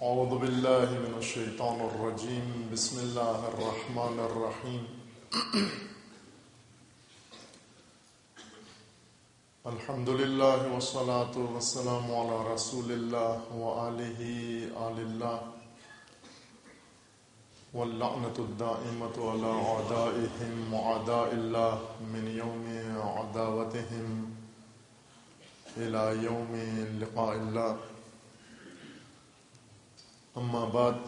اعوذ باللہ من الشیطان الرجیم بسم اللہ الرحمن الرحیم الحمد للہ والصلاة والسلام علی رسول اللہ وآلہ آل اللہ واللعنة الدائمة علی اعدائهم وعداء اللہ من یوم عداوتهم الى یوم لقاء اللہ اما بعد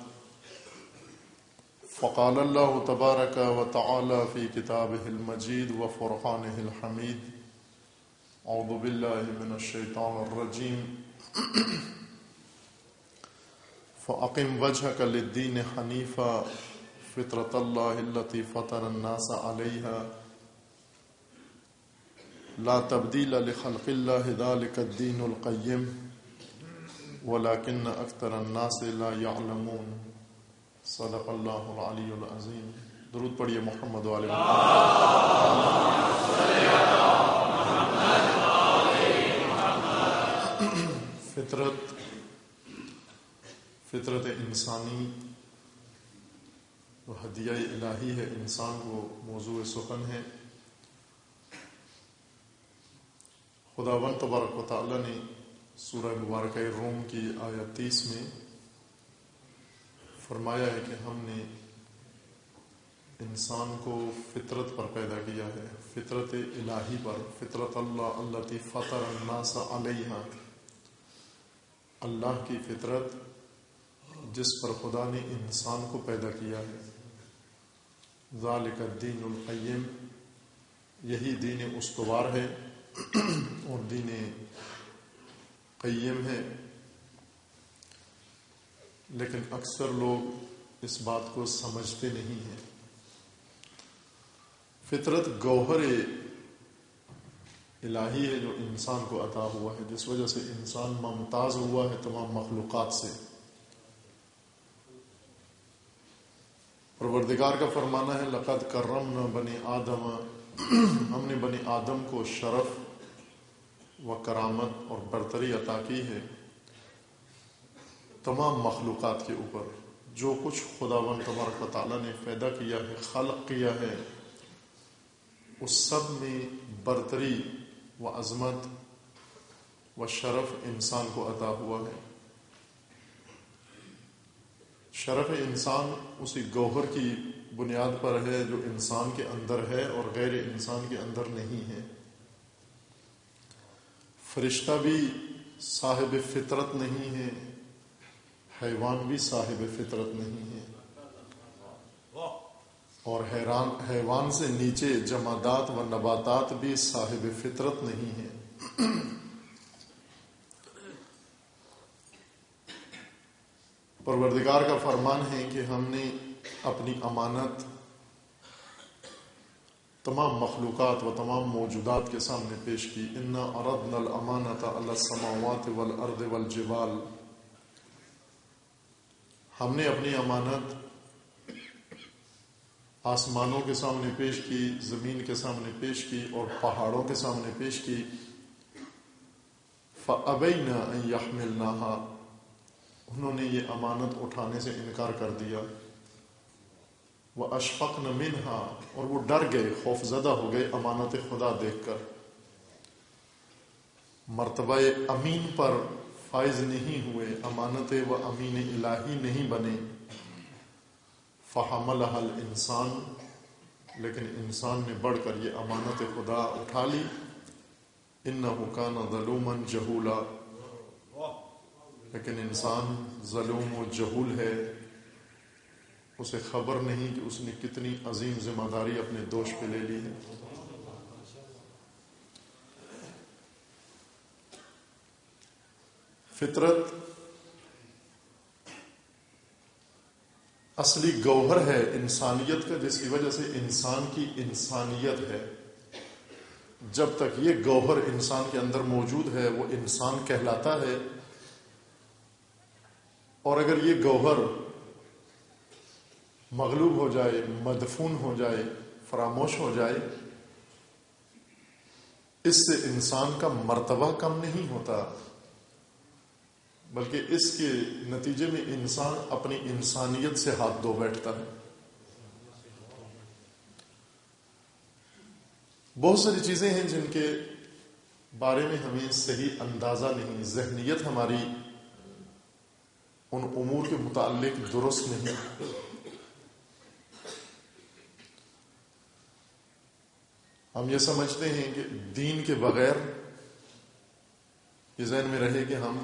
فقال اللہ تبارک وتعالی فی کتابہ المجید وفرقانہ الحمید اعوذ باللہ من الشیطان الرجیم فأقم وجهك للدین حنیفا فطرة اللہ التي فطر الناس علیها لا تبدیل لخلق اللہ ذلك الدین القیم ولكن اکثر الناس لا يعلمون صدق اللہ العلی العظیم۔ درود پڑھیے محمد وعلی محمد۔ فطرت انسانی وہ ہدیہ الہی ہے انسان کو، موضوع سخن ہے۔ خداوند تبارک و تعالی نے سورہ مبارکہ روم کی آیت 30 میں فرمایا ہے کہ ہم نے انسان کو فطرت پر پیدا کیا ہے، فطرت الہی پر، فطرت اللہ التی فطر الناس علیہا، اللہ کی فطرت جس پر خدا نے انسان کو پیدا کیا ہے۔ ذالک الدین القیم، یہی دین استوار ہے اور دین قیم ہے، لیکن اکثر لوگ اس بات کو سمجھتے نہیں ہیں۔ فطرت گوہر الہی ہے جو انسان کو عطا ہوا ہے، جس وجہ سے انسان ممتاز ہوا ہے تمام مخلوقات سے۔ پروردگار کا فرمانا ہے لقد کرمنا بنی آدم، ہم نے بنی آدم کو شرف و کرامت اور برتری عطا کی ہے تمام مخلوقات کے اوپر۔ جو کچھ خداوند تبارک و تعالیٰ نے پیدا کیا ہے، خلق کیا ہے، اس سب میں برتری و عظمت و شرف انسان کو عطا ہوا ہے۔ شرف انسان اسی گوہر کی بنیاد پر ہے جو انسان کے اندر ہے اور غیر انسان کے اندر نہیں ہے۔ فرشتہ بھی صاحب فطرت نہیں ہے، حیوان بھی صاحب فطرت نہیں ہے، اور حیوان سے نیچے جمادات و نباتات بھی صاحب فطرت نہیں ہے۔ پروردگار کا فرمان ہے کہ ہم نے اپنی امانت تمام مخلوقات و تمام موجودات کے سامنے پیش کی۔ انا عرضنا الامانۃ علی السماوات والارض والجبال، ہم نے اپنی امانت آسمانوں کے سامنے پیش کی، زمین کے سامنے پیش کی اور پہاڑوں کے سامنے پیش کی۔ فابین ان یحملناها، انہوں نے یہ امانت اٹھانے سے انکار کر دیا۔ واشفقن منها، اور وہ ڈر گئے، خوف زدہ ہو گئے امانت خدا دیکھ کر، مرتبہ امین پر فائز نہیں ہوئے، امانت و امین الہی نہیں بنے۔ فحملها الانسان، لیکن انسان نے بڑھ کر یہ امانت خدا اٹھا لی۔ انہ کان ظلوما جہولا، لیکن انسان ظلوم و جہول ہے، اسے خبر نہیں کہ اس نے کتنی عظیم ذمہ داری اپنے دوش پہ لے لی ہے۔ فطرت اصلی گوہر ہے انسانیت کا، جس کی وجہ سے انسان کی انسانیت ہے۔ جب تک یہ گوہر انسان کے اندر موجود ہے وہ انسان کہلاتا ہے، اور اگر یہ گوہر مغلوب ہو جائے، مدفون ہو جائے، فراموش ہو جائے، اس سے انسان کا مرتبہ کم نہیں ہوتا، بلکہ اس کے نتیجے میں انسان اپنی انسانیت سے ہاتھ دھو بیٹھتا ہے. بہت ساری چیزیں ہیں جن کے بارے میں ہمیں صحیح اندازہ نہیں، ذہنیت ہماری ان امور کے متعلق درست نہیں. ہم یہ سمجھتے ہیں کہ دین کے بغیر، یہ ذہن میں رہے کہ ہم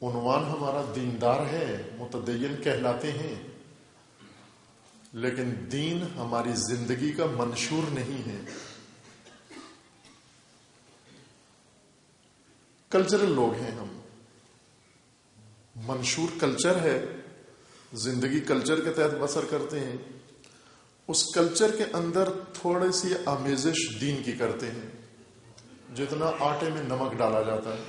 عنوان ہمارا دیندار ہے، متدین کہلاتے ہیں، لیکن دین ہماری زندگی کا منشور نہیں ہے. کلچرل لوگ ہیں ہم، منشور کلچر ہے، زندگی کلچر کے تحت بسر کرتے ہیں. اس کلچر کے اندر تھوڑی سی آمیزش دین کی کرتے ہیں. جتنا آٹے میں نمک ڈالا جاتا ہے،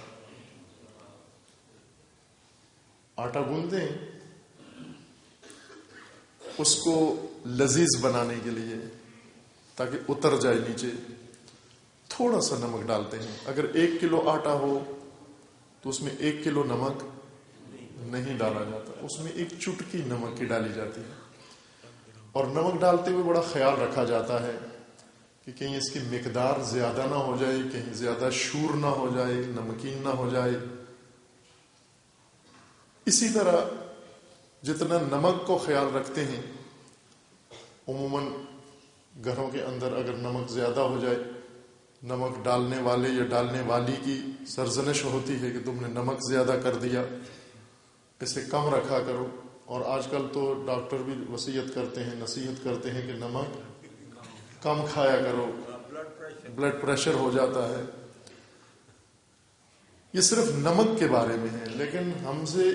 آٹا گوندتے ہیں اس کو لذیذ بنانے کے لیے تاکہ اتر جائے نیچے، تھوڑا سا نمک ڈالتے ہیں. اگر 1 کلو آٹا ہو تو اس میں 1 کلو نمک نہیں ڈالا جاتا، اس میں ایک چٹکی نمک کی ڈالی جاتی ہے. اور نمک ڈالتے ہوئے بڑا خیال رکھا جاتا ہے کہ کہیں اس کی مقدار زیادہ نہ ہو جائے، کہیں زیادہ شور نہ ہو جائے، نمکین نہ ہو جائے. اسی طرح جتنا نمک کو خیال رکھتے ہیں، عموماً گھروں کے اندر اگر نمک زیادہ ہو جائے، نمک ڈالنے والے یا ڈالنے والی کی سرزنش ہوتی ہے کہ تم نے نمک زیادہ کر دیا، اسے کم رکھا کرو. اور آج کل تو ڈاکٹر بھی وصیت کرتے ہیں، نصیحت کرتے ہیں کہ نمک کم کھایا کرو، بلڈ پریشر ہو جاتا ہے. یہ صرف نمک کے بارے میں ہے، لیکن ہم سے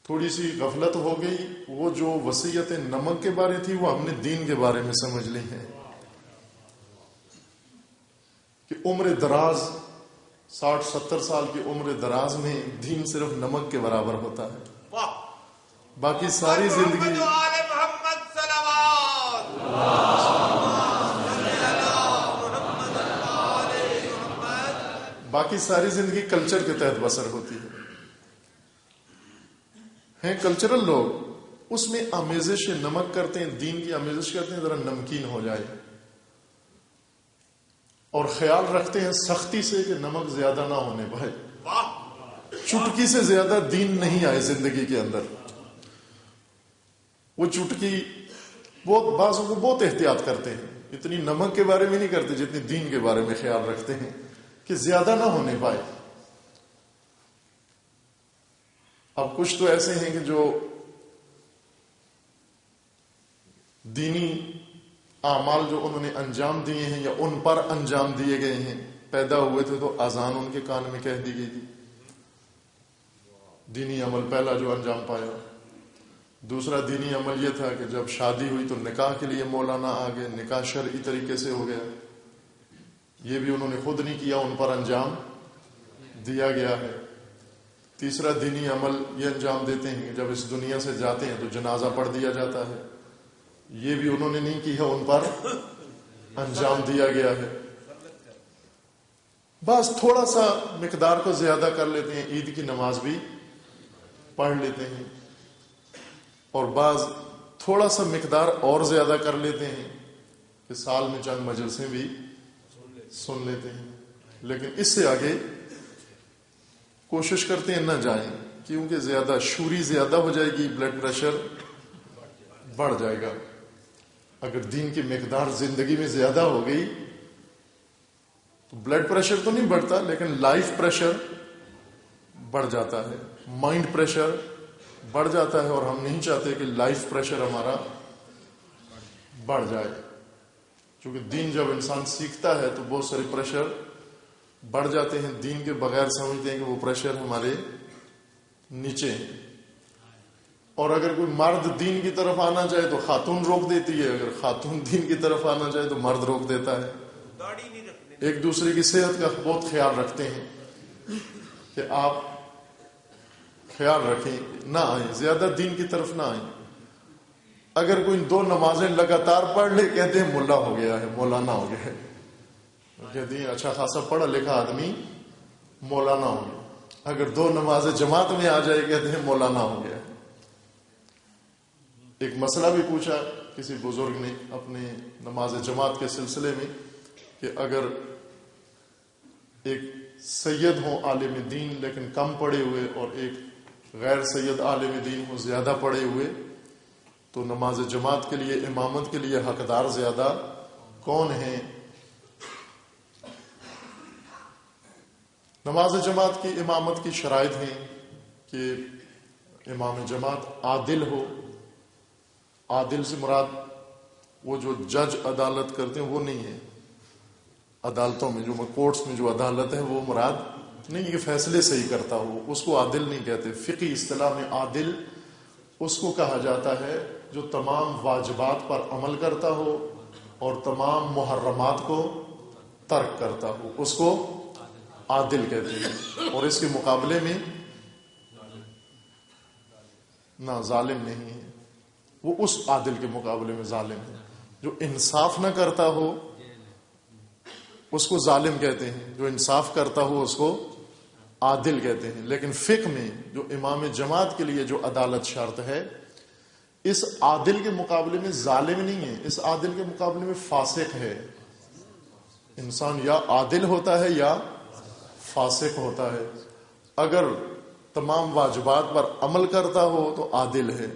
تھوڑی سی غفلت ہو گئی. وہ جو وصیتیں نمک کے بارے تھی وہ ہم نے دین کے بارے میں سمجھ لی ہیں کہ عمر دراز، 60-70 سال کی عمر دراز میں دین صرف نمک کے برابر ہوتا ہے. باقی ساری زندگی کلچر کے تحت بسر ہوتی ہے. ہیں کلچرل لوگ، اس میں آمیزش نمک کرتے ہیں، دین کی آمیزش کرتے ہیں ذرا نمکین ہو جائے، اور خیال رکھتے ہیں سختی سے کہ نمک زیادہ نہ ہونے پائے. چٹکی سے زیادہ دین نہیں آئے زندگی کے اندر. وہ چٹکی بہت بعضوں کو بہت احتیاط کرتے ہیں، اتنی نمک کے بارے میں نہیں کرتے جتنی دین کے بارے میں خیال رکھتے ہیں کہ زیادہ نہ ہونے پائے. اب کچھ تو ایسے ہیں کہ جو دینی اعمال جو انہوں نے انجام دیے ہیں یا ان پر انجام دیے گئے ہیں، پیدا ہوئے تھے تو اذان ان کے کان میں کہہ دی گئی تھی، دینی عمل پہلا جو انجام پایا. دوسرا دینی عمل یہ تھا کہ جب شادی ہوئی تو نکاح کے لیے مولانا آ گئے، نکاح شرعی طریقے سے ہو گیا. یہ بھی انہوں نے خود نہیں کیا، ان پر انجام دیا گیا ہے. تیسرا دینی عمل یہ انجام دیتے ہیں کہ جب اس دنیا سے جاتے ہیں تو جنازہ پڑھ دیا جاتا ہے. یہ بھی انہوں نے نہیں کیا، ان پر انجام دیا گیا ہے. بس تھوڑا سا مقدار کو زیادہ کر لیتے ہیں، عید کی نماز بھی پڑھ لیتے ہیں، اور بعض تھوڑا سا مقدار اور زیادہ کر لیتے ہیں کہ سال میں چند مجلسیں بھی سن لیتے ہیں. لیکن اس سے آگے کوشش کرتے ہیں نہ جائیں، کیونکہ زیادہ شوری زیادہ ہو جائے گی، بلڈ پریشر بڑھ جائے گا. اگر دین کی مقدار زندگی میں زیادہ ہو گئی تو بلڈ پریشر تو نہیں بڑھتا، لیکن لائف پریشر بڑھ جاتا ہے، مائنڈ پریشر بڑھ جاتا ہے. اور ہم نہیں چاہتے کہ لائف پریشر ہمارا بڑھ جائے، کیونکہ دین جب انسان سیکھتا ہے تو بہت سارے پریشر بڑھ جاتے ہیں. دین کے بغیر سمجھتے ہیں کہ وہ پریشر ہمارے نیچے ہیں. اور اگر کوئی مرد دین کی طرف آنا چاہے تو خاتون روک دیتی ہے، اگر خاتون دین کی طرف آنا چاہے تو مرد روک دیتا ہے. ایک دوسرے کی صحت کا بہت خیال رکھتے ہیں کہ آپ خیال رکھیں، نہ آئیں، زیادہ دین کی طرف نہ آئیں. اگر کوئی 2 نمازیں لگاتار پڑھ لے کہتے ہیں ملا ہو گیا ہے، مولانا ہو گیا ہے. کہتے ہیں اچھا خاصا پڑھا لکھا آدمی مولانا ہو گیا. اگر 2 نماز جماعت میں آ جائے کہتے ہیں مولانا ہو گیا. ایک مسئلہ بھی پوچھا کسی بزرگ نے اپنے نماز جماعت کے سلسلے میں کہ اگر ایک سید ہو عالم دین لیکن کم پڑھے ہوئے اور ایک غیر سید عالم دین ہو زیادہ پڑھے ہوئے تو نماز جماعت کے لیے امامت کے لیے حقدار زیادہ کون ہیں؟ نماز جماعت کی امامت کی شرائط ہیں کہ امام جماعت عادل ہو. عادل سے مراد وہ جو جج عدالت کرتے ہیں وہ نہیں ہے. عدالتوں میں جو کورٹس میں جو عدالت ہے وہ مراد نہیں کہ فیصلے صحیح کرتا ہو, اس کو عادل نہیں کہتے. فقہی اصطلاح میں عادل اس کو کہا جاتا ہے جو تمام واجبات پر عمل کرتا ہو اور تمام محرمات کو ترک کرتا ہو, اس کو عادل کہتے ہیں. اور اس کے مقابلے میں نہ ظالم نہیں ہے, وہ اس عادل کے مقابلے میں ظالم ہے. جو انصاف نہ کرتا ہو اس کو ظالم کہتے ہیں, جو انصاف کرتا ہو اس کو عادل کہتے ہیں. لیکن فقہ میں جو امام جماعت کے لیے جو عدالت شرط ہے, اس عادل کے مقابلے میں ظالم نہیں ہے, اس عادل کے مقابلے میں فاسق ہے. انسان یا عادل ہوتا ہے یا فاسق ہوتا ہے. اگر تمام واجبات پر عمل کرتا ہو تو عادل ہے,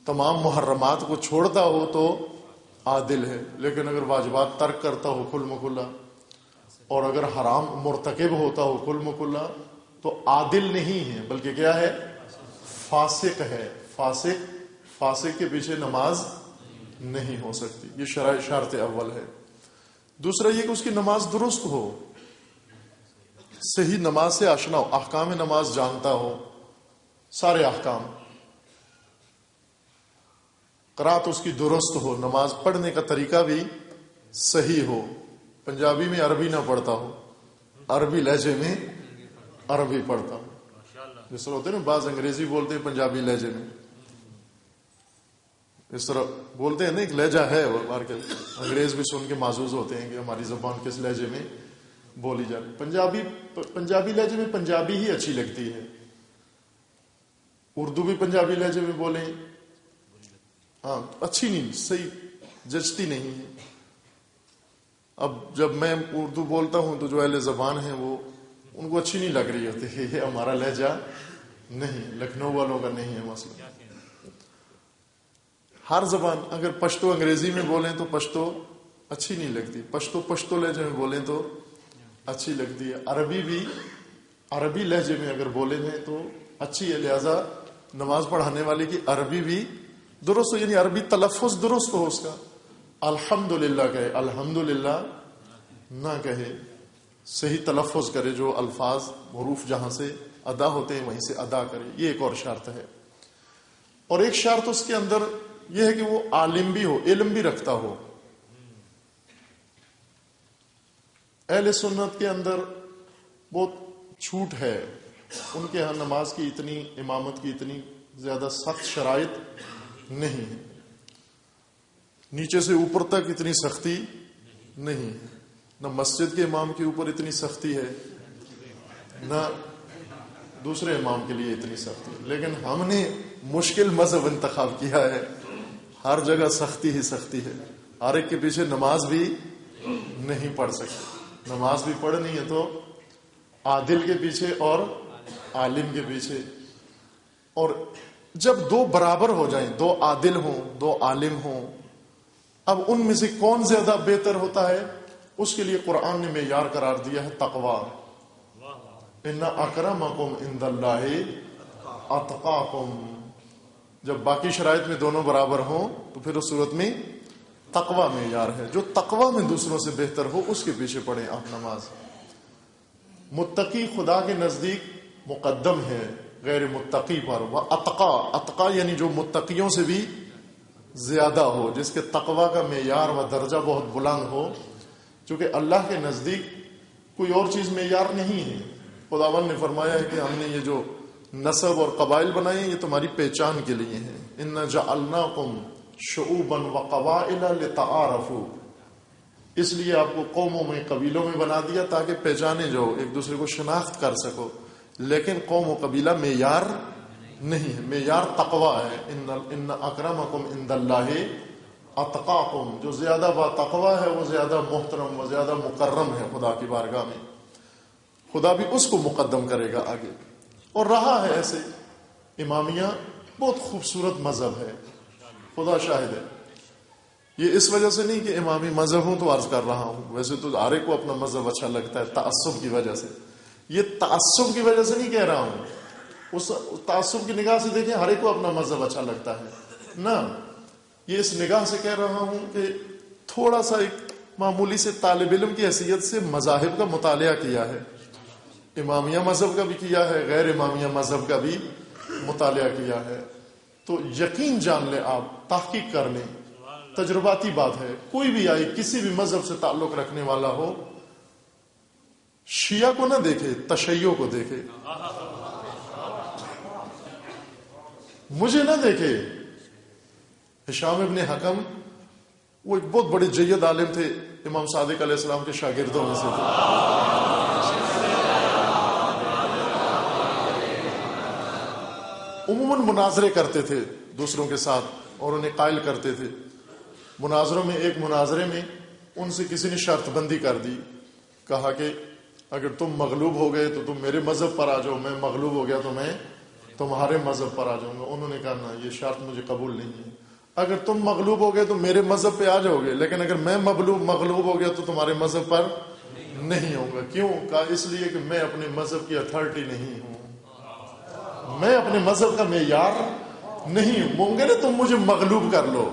تمام محرمات کو چھوڑتا ہو تو عادل ہے. لیکن اگر واجبات ترک کرتا ہو کھل مکھلا اور اگر حرام مرتکب ہوتا ہو کھل مکھلا تو عادل نہیں ہے بلکہ کیا ہے؟ فاسق ہے. فاسق کے پیچھے نماز نہیں ہو سکتی. یہ شرط اول ہے. دوسرا یہ کہ اس کی نماز درست ہو, صحیح نماز سے آشنا ہو, احکام نماز جانتا ہو, سارے احکام. قرات اس کی درست ہو, نماز پڑھنے کا طریقہ بھی صحیح ہو. پنجابی میں عربی نہ پڑھتا ہو, عربی لہجے میں عربی پڑھتا ہو. جس طرح ہوتے ہیں نا بعض انگریزی بولتے ہیں پنجابی لہجے میں, اس طرح بولتے ہیں نا, ایک لہجہ ہے. انگریز بھی سن کے معزوز ہوتے ہیں کہ ہماری زبان کس لہجے میں بولی جاتی. پنجابی لہجے میں پنجابی ہی اچھی لگتی ہے. اردو بھی پنجابی لہجے میں بولیں, ہاں اچھی نہیں, صحیح جچتی نہیں ہے. اب جب میں اردو بولتا ہوں تو جو اہل زبان ہیں وہ ان کو اچھی نہیں لگ رہی ہوتی ہے. یہ ہمارا لہجہ نہیں, لکھنؤ والوں کا نہیں ہے مسئلہ. ہر زبان اگر پشتو انگریزی میں بولیں تو پشتو اچھی نہیں لگتی, پشتو لہجے میں بولیں تو اچھی لگتی ہے. عربی بھی عربی لہجے میں اگر بولیں ہیں تو اچھی ہے. لہذا نماز پڑھانے والے کی عربی بھی درست ہو, یعنی عربی تلفظ درست ہو اس کا. الحمدللہ کہے, الحمدللہ نہ کہے, صحیح تلفظ کرے, جو الفاظ حروف جہاں سے ادا ہوتے ہیں وہیں سے ادا کرے. یہ ایک اور شرط ہے. اور ایک شرط اس کے اندر یہ ہے کہ وہ عالم بھی ہو, علم بھی رکھتا ہو. اہل سنت کے اندر بہت چھوٹ ہے, ان کے ہاں نماز کی اتنی, امامت کی اتنی زیادہ سخت شرائط نہیں ہے. نیچے سے اوپر تک اتنی سختی نہیں, نہ مسجد کے امام کے اوپر اتنی سختی ہے نہ دوسرے امام کے لیے اتنی سختی. لیکن ہم نے مشکل مذہب انتخاب کیا ہے, ہر جگہ سختی ہی سختی ہے. ہر ایک کے پیچھے نماز بھی نہیں پڑھ سکتے. نماز بھی پڑھنی ہے تو عادل کے پیچھے اور عالم کے پیچھے. اور جب 2 برابر ہو جائیں, 2 عادل ہوں 2 عالم ہوں, اب ان میں سے کون زیادہ بہتر ہوتا ہے, اس کے لیے قرآن نے معیار قرار دیا ہے تقوی. ان اکرمکم عند اللہ اتقاکم. جب باقی شرائط میں دونوں برابر ہوں تو پھر اس صورت میں تقوی معیار ہے. جو تقوی میں دوسروں سے بہتر ہو اس کے پیچھے پڑھیں آپ نماز. متقی خدا کے نزدیک مقدم ہے غیر متقی پر. وہ اتقا یعنی جو متقیوں سے بھی زیادہ ہو, جس کے تقوی کا معیار و درجہ بہت بلند ہو. چونکہ اللہ کے نزدیک کوئی اور چیز معیار نہیں ہے. خداوند نے فرمایا ہے کہ ہم نے یہ جو نسب اور قبائل بنائے یہ تمہاری پہچان کے لیے ہیں. ان جعلناکم شعوبا وقبائل لتعارفوا. اس لیے آپ کو قوموں میں قبیلوں میں بنا دیا تاکہ پہچانے جاؤ، ایک دوسرے کو شناخت کر سکو. لیکن قوم و قبیلہ معیار نہیں ہے، معیار تقوی ہے. ان اکرمکم عند اللہ اتقاکم، جو زیادہ با تقوی ہے وہ زیادہ محترم و زیادہ مکرم ہے خدا کی بارگاہ میں. خدا بھی اس کو مقدم کرے گا آگے. اور رہا ہے ایسے. امامیہ بہت خوبصورت مذہب ہے، خدا شاہد ہے. یہ اس وجہ سے نہیں کہ امامی مذہب ہوں تو عرض کر رہا ہوں، ویسے تو ہر ایک کو اپنا مذہب اچھا لگتا ہے تعصب کی وجہ سے. یہ تعصب کی وجہ سے نہیں کہہ رہا ہوں، اس تعصب کی نگاہ سے دیکھیں ہر ایک کو اپنا مذہب اچھا لگتا ہے نا. یہ اس نگاہ سے کہہ رہا ہوں کہ تھوڑا سا ایک معمولی سے طالب علم کی حیثیت سے مذاہب کا مطالعہ کیا ہے، امامیہ مذہب کا بھی کیا ہے، غیر امامیہ مذہب کا بھی مطالعہ کیا ہے. تو یقین جان لیں، آپ تحقیق کر لیں، تجرباتی بات ہے. کوئی بھی آئے کسی بھی مذہب سے تعلق رکھنے والا ہو، شیعہ کو نہ دیکھے، تشیع کو دیکھے. مجھے نہ دیکھے. ہشام ابن حکم وہ ایک بہت بڑے جید عالم تھے، امام صادق علیہ السلام کے شاگردوں میں سے تھے. عموماً مناظرے کرتے تھے دوسروں کے ساتھ اور انہیں قائل کرتے تھے. مناظروں میں ایک مناظرے میں ان سے کسی نے شرط بندی کر دی، کہا کہ اگر تم مغلوب ہو گئے تو تم میرے مذہب پر آ جاؤ، میں مغلوب ہو گیا تو میں تمہارے مذہب پر آ جاؤں گا. انہوں نے کہا نا، یہ شرط مجھے قبول نہیں ہے. اگر تم مغلوب ہو گئے تو میرے مذہب پہ آ جاؤ گے، لیکن اگر میں مغلوب ہو گیا تو تمہارے مذہب پر نہیں ہوں گا. کیوں؟ کہا اس لیے کہ میں اپنے مذہب کی اتھارٹی نہیں ہوں، میں اپنے مذہب کا معیار نہیں ہوں. ممکن ہے تم مجھے مغلوب کر لو،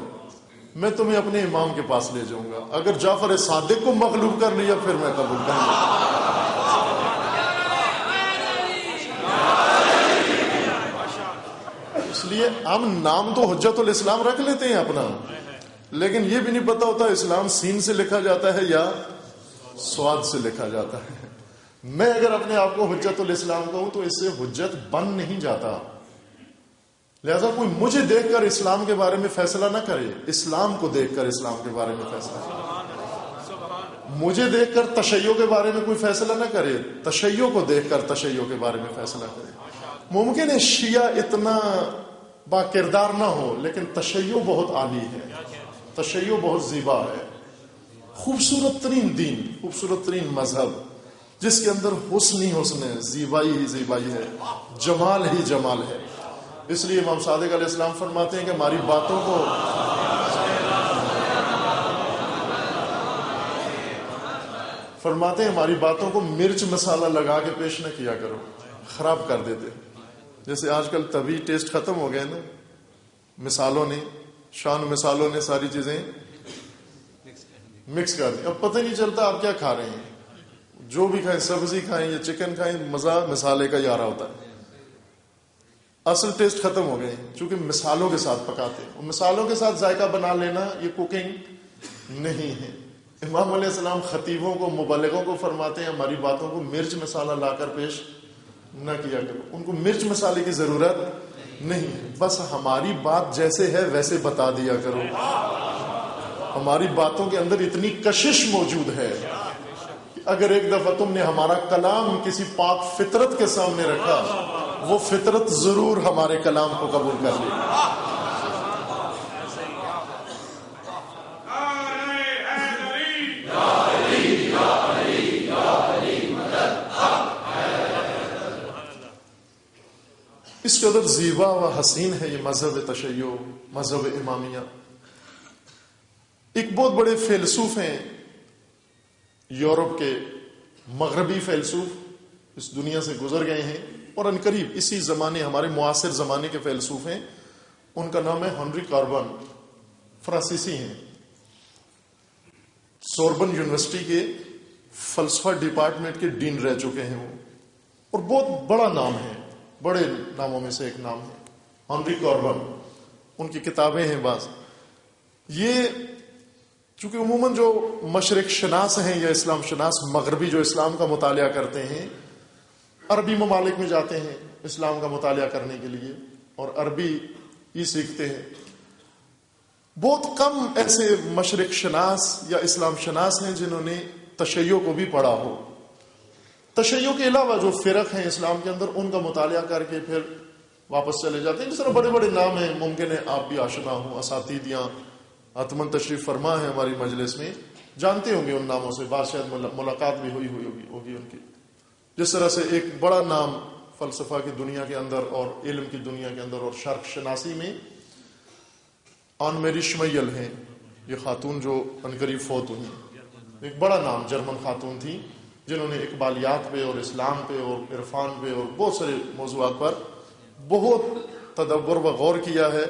میں تمہیں اپنے امام کے پاس لے جاؤں گا. اگر جعفر صادق کو مغلوب کر لیا پھر میں قبول کروں گا. اس لیے ہم نام تو حجت الاسلام رکھ لیتے ہیں اپنا، لیکن یہ بھی نہیں پتا ہوتا اسلام سین سے لکھا جاتا ہے یا سواد سے لکھا جاتا ہے. میں اگر اپنے آپ کو حجت الاسلام کہوں تو اس سے حجت بن نہیں جاتا. لہذا کوئی مجھے دیکھ کر اسلام کے بارے میں فیصلہ نہ کرے، اسلام کو دیکھ کر اسلام کے بارے میں فیصلہ کرے. مجھے دیکھ کر تشیع کے بارے میں کوئی فیصلہ نہ کرے، تشیع کو دیکھ کر تشیع کے بارے میں فیصلہ کرے. ممکن ہے شیعہ اتنا با کردار نہ ہو، لیکن تشیع بہت عالی ہے، تشیع بہت زیبا ہے. خوبصورت ترین دین، خوبصورت ترین مذہب، جس کے اندر حسن ہی حسن ہے، زیبائی ہی زیبائی ہے، جمال ہی جمال ہے. اس لیے امام صادق علیہ السلام فرماتے ہیں کہ ہماری باتوں کو ہماری باتوں کو مرچ مسالہ لگا کے پیش نہ کیا کرو، خراب کر دیتے. جیسے آج کل طبی ٹیسٹ ختم ہو گئے نا، مثالوں نے، شان مثالوں نے ساری چیزیں مکس کر دی. اب پتہ نہیں چلتا آپ کیا کھا رہے ہیں. جو بھی کھائیں، سبزی کھائیں یا چکن کھائیں، مزہ مسالے کا ہی آ رہا ہوتا ہے. اصل ٹیسٹ ختم ہو گئے چونکہ مثالوں کے ساتھ پکاتے ہیں. اور مثالوں کے ساتھ ذائقہ بنا لینا یہ کوکنگ نہیں ہے. امام علیہ السلام خطیبوں کو، مبلغوں کو فرماتے ہیں ہماری باتوں کو مرچ مسالہ لا کر پیش نہ کیا کرو. ان کو مرچ مسالے کی ضرورت نہیں ہے، بس ہماری بات جیسے ہے ویسے بتا دیا کرو. ہماری باتوں کے اندر اتنی کشش موجود ہے کہ اگر ایک دفعہ تم نے ہمارا کلام کسی پاک فطرت کے سامنے رکھا، وہ فطرت ضرور ہمارے کلام کو قبول کر لے. اس قدر زیبا و حسین ہے یہ مذہب تشیع، مذہب امامیہ. ایک بہت بڑے فیلسوف ہیں یورپ کے، مغربی فیلسوف، اس دنیا سے گزر گئے ہیں اور عنقریب اسی زمانے، ہمارے معاصر زمانے کے فیلسوف ہیں. ان کا نام ہے ہنری کاربن، فرانسیسی ہیں. سوربن یونیورسٹی کے فلسفہ ڈپارٹمنٹ کے ڈین رہ چکے ہیں وہ، اور بہت بڑا نام ہے، بڑے ناموں میں سے ایک نام ہے ہنری کاربن. ان کی کتابیں ہیں بعض. یہ چونکہ عموماً جو مشرق شناس ہیں یا اسلام شناس مغربی جو اسلام کا مطالعہ کرتے ہیں، عربی ممالک میں جاتے ہیں اسلام کا مطالعہ کرنے کے لیے اور عربی ہی سیکھتے ہیں. بہت کم ایسے مشرق شناس یا اسلام شناس ہیں جنہوں نے تشیع کو بھی پڑھا ہو. تشیع کے علاوہ جو فرق ہیں اسلام کے اندر ان کا مطالعہ کر کے پھر واپس چلے جاتے ہیں. جس طرح بڑے بڑے نام ہیں, ممکن ہے آپ بھی آشنا ہوں, اساتید یہاں حتمن تشریف فرما ہے ہماری مجلس میں, جانتے ہوں گے ان ناموں سے, بعض شاید ملاقات بھی ہوئی ہوگی ان کی. جس طرح سے ایک بڑا نام فلسفہ کی دنیا کے اندر اور علم کی دنیا کے اندر اور شرق شناسی میں آن میری شمیل ہیں, یہ خاتون جو عنقریب فوت ہوئی, ایک بڑا نام جرمن خاتون تھی جنہوں نے اقبالیات پہ اور اسلام پہ اور عرفان پہ اور بہت سارے موضوعات پر بہت تدبر و غور کیا ہے,